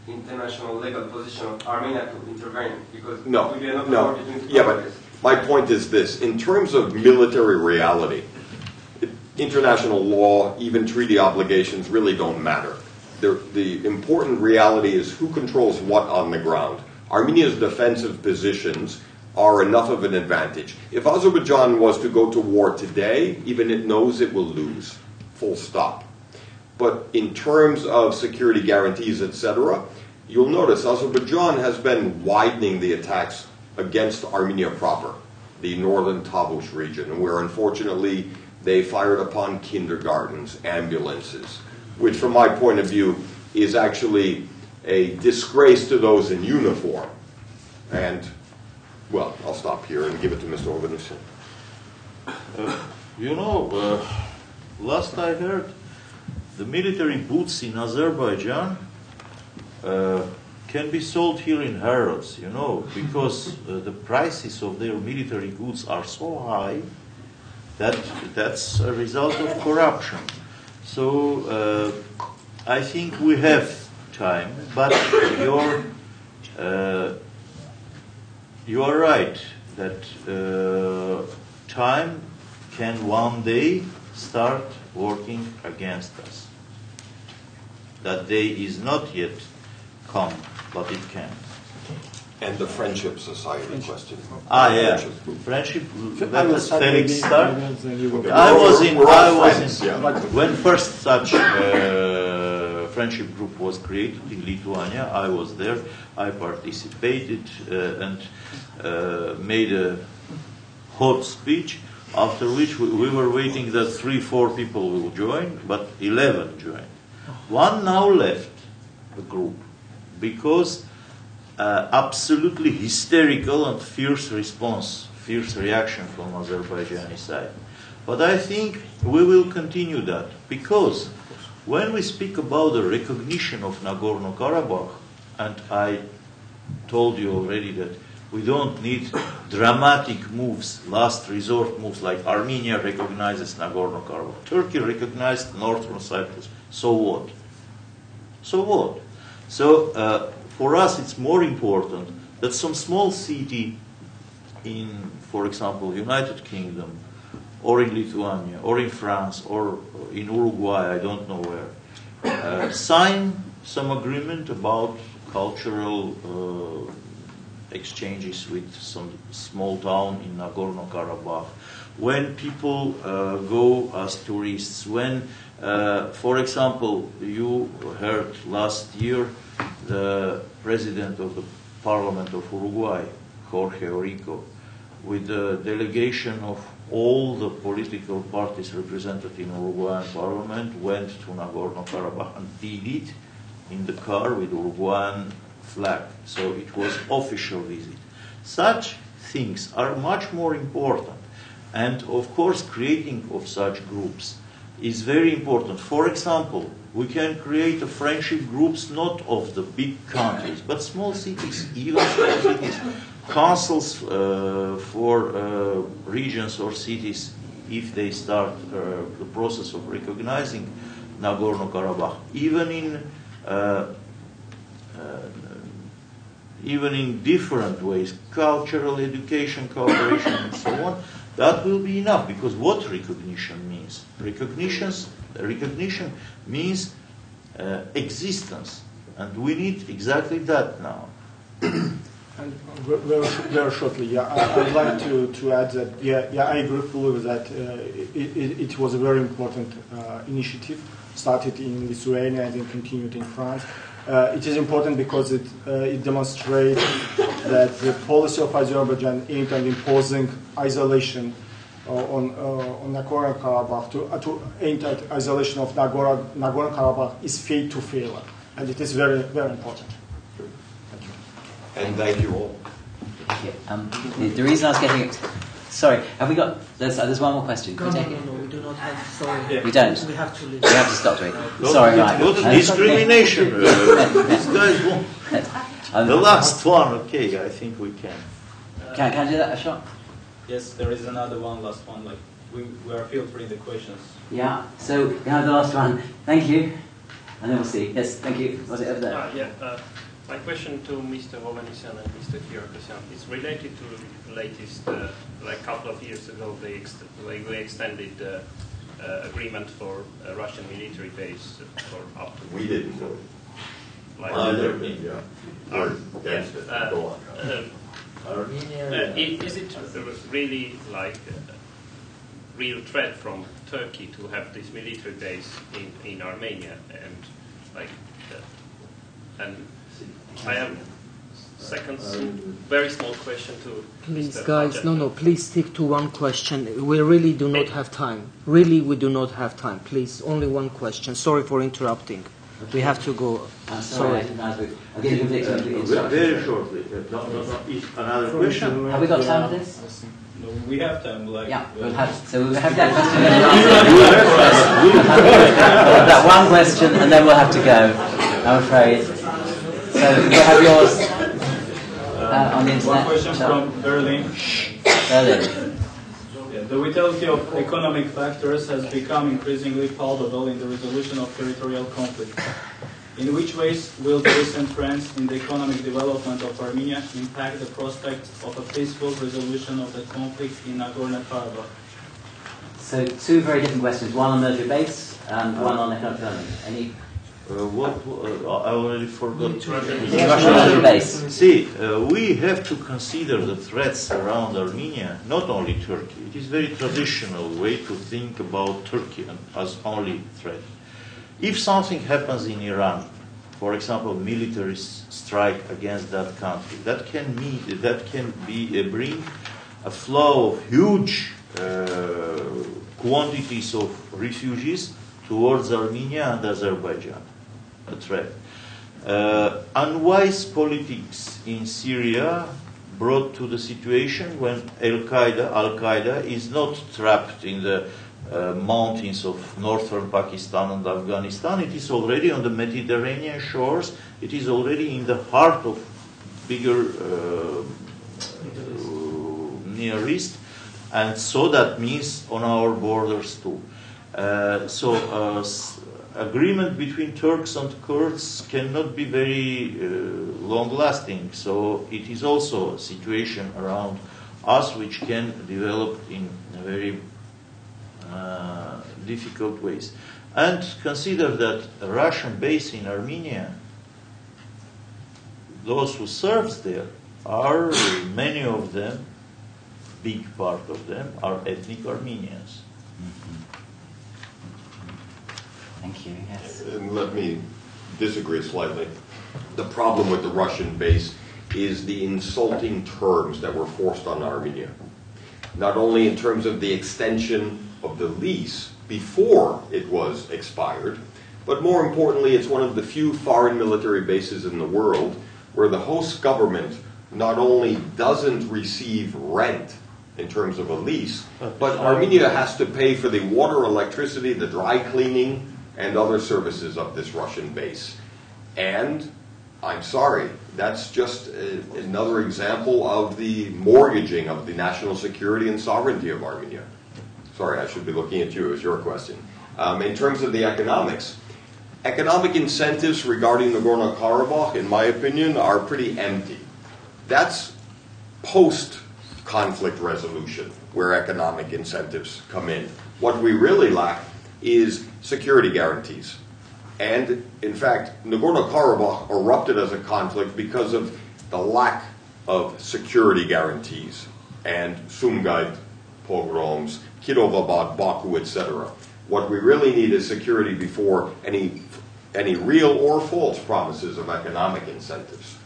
international legal position of Armenia to intervene? Because it will be another war between two countries. But my point is this. In terms of military reality, international law, even treaty obligations really don't matter. The important reality is who controls what on the ground. Armenia's defensive positions are enough of an advantage. If Azerbaijan was to go to war today, even it knows it will lose, full stop. But in terms of security guarantees, etc., you'll notice Azerbaijan has been widening the attacks against Armenia proper, the northern Tavush region, where unfortunately they fired upon kindergartens, ambulances, which from my point of view is actually a disgrace to those in uniform. And well, I'll stop here and give it to Mr. Hovhannisian. Last I heard, the military boots in Azerbaijan can be sold here in Harrods, because the prices of their military goods are so high that that's a result of corruption. So I think we have time, but you are right that time can one day start working against us. That day is not yet come, but it can. And the Friendship Society question. Yeah. Friendship, let us Felix start. When first such friendship group was created in Lithuania, I was there. I participated and made a hot speech, after which we were waiting that 3-4 people will join, but 11 joined. One now left the group because absolutely hysterical and fierce reaction from Azerbaijani side. But I think we will continue that, because when we speak about the recognition of Nagorno-Karabakh, and I told you already that we don't need dramatic moves, last resort moves, like Armenia recognizes Nagorno-Karabakh. Turkey recognized Northern Cyprus. So what? So what? So for us it's more important that some small city in, for example, United Kingdom, or in Lithuania, or in France, or in Uruguay, I don't know where, sign some agreement about cultural exchanges with some small town in Nagorno-Karabakh. When people go as tourists, when, for example, you heard last year the president of the Parliament of Uruguay, Jorge Orico, with the delegation of all the political parties represented in Uruguayan parliament, went to Nagorno-Karabakh and did it in the car with Uruguayan flag. So it was official visit. Such things are much more important. And of course, creating of such groups is very important. For example, we can create a friendship groups not of the big countries, but small cities, even small cities, councils for regions or cities, if they start the process of recognizing Nagorno-Karabakh, even in different ways, cultural, education, cooperation, and so on, that will be enough. Because what recognition means? Recognition means existence, and we need exactly that now. And very shortly, I'd like to add that, I agree fully with that. It was a very important initiative, started in Lithuania and then continued in France. It is important because it demonstrates that the policy of Azerbaijan aimed at imposing isolation on Nagorno-Karabakh, to aimed at isolation of Nagorno-Karabakh is fate to failure, and it is very, very important. And thank you all. The reason I was getting it, sorry, have we got? There's one more question. Can we take it? No, we do not have. Sorry, we don't. We have to leave. We have to stop doing. Sorry, right. Discrimination. These guys won't. The last one, okay, I think we can. Can I do that, Ashot? Yes, there is another one, last one. Like we are filtering the questions. Yeah, so we have the last one. Thank you. And then we'll see. Yes, thank you. Was it over there? My question to Mr. Hovhannisian and Mr. Giragosian is related to the latest, like a couple of years ago, we extended the agreement for a Russian military base for up to... We didn't do it. Like, Armenia. Go on. Armenia. Is it really like a real threat from Turkey to have this military base in Armenia? And like, and I have second very small question to Please, Mr. guys, Khachatryan. please stick to one question. We really do not have time. Really, we do not have time. Please, only one question. Sorry for interrupting. We have to go. Sorry. I'll give you very shortly. Another question? Have we got time for this? No, we have time. Like, yeah, we'll have that one question, and then we'll have to go. I'm afraid. So we'll have yours on the internet. One question from Berlin. The vitality of economic factors has become increasingly palpable in the resolution of territorial conflict. In which ways will the recent trends in the economic development of Armenia impact the prospect of a peaceful resolution of the conflict in Nagorno-Karabakh? So two very different questions, one on military base and one on economic development. Any? I already forgot. Russian military base. See, we have to consider the threats around Armenia, not only Turkey. It is a very traditional way to think about Turkey as only threat. If something happens in Iran, for example, military strike against that country, that can bring a flow of huge quantities of refugees towards Armenia and Azerbaijan, a threat. Unwise politics in Syria brought to the situation when Al-Qaeda is not trapped in the mountains of northern Pakistan and Afghanistan. It is already on the Mediterranean shores. It is already in the heart of bigger Near East, and so that means on our borders too. Agreement between Turks and Kurds cannot be very long-lasting. So it is also a situation around us which can develop in a very difficult ways. And consider that a Russian base in Armenia, those who serve there are, many of them, big part of them, are ethnic Armenians. Thank you, yes. And let me disagree slightly. The problem with the Russian base is the insulting terms that were forced on Armenia. Not only in terms of the extension of the lease before it was expired, but more importantly, it's one of the few foreign military bases in the world where the host government not only doesn't receive rent in terms of a lease, but Armenia has to pay for the water, electricity, the dry cleaning, and other services of this Russian base. And I'm sorry, that's just another example of the mortgaging of the national security and sovereignty of Armenia. Sorry, I should be looking at you as your question. In terms of the economics, economic incentives regarding Nagorno-Karabakh, in my opinion, are pretty empty. That's post-conflict resolution where economic incentives come in. What we really lack is security guarantees. And, in fact, Nagorno-Karabakh erupted as a conflict because of the lack of security guarantees and Sumgait pogroms, Kirovabad, Baku, etc. What we really need is security before any real or false promises of economic incentives.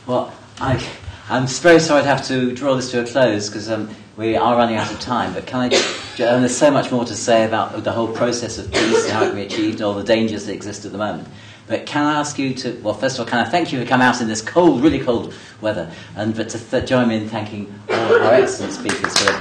Well, I'm very sorry to have to draw this to a close because we are running out of time, but can I and there's so much more to say about the whole process of peace and how it can be achieved, all the dangers that exist at the moment. But can I ask you to, well, first of all, can I thank you for coming out in this cold, really cold weather, but to join me in thanking all our excellent speakers for their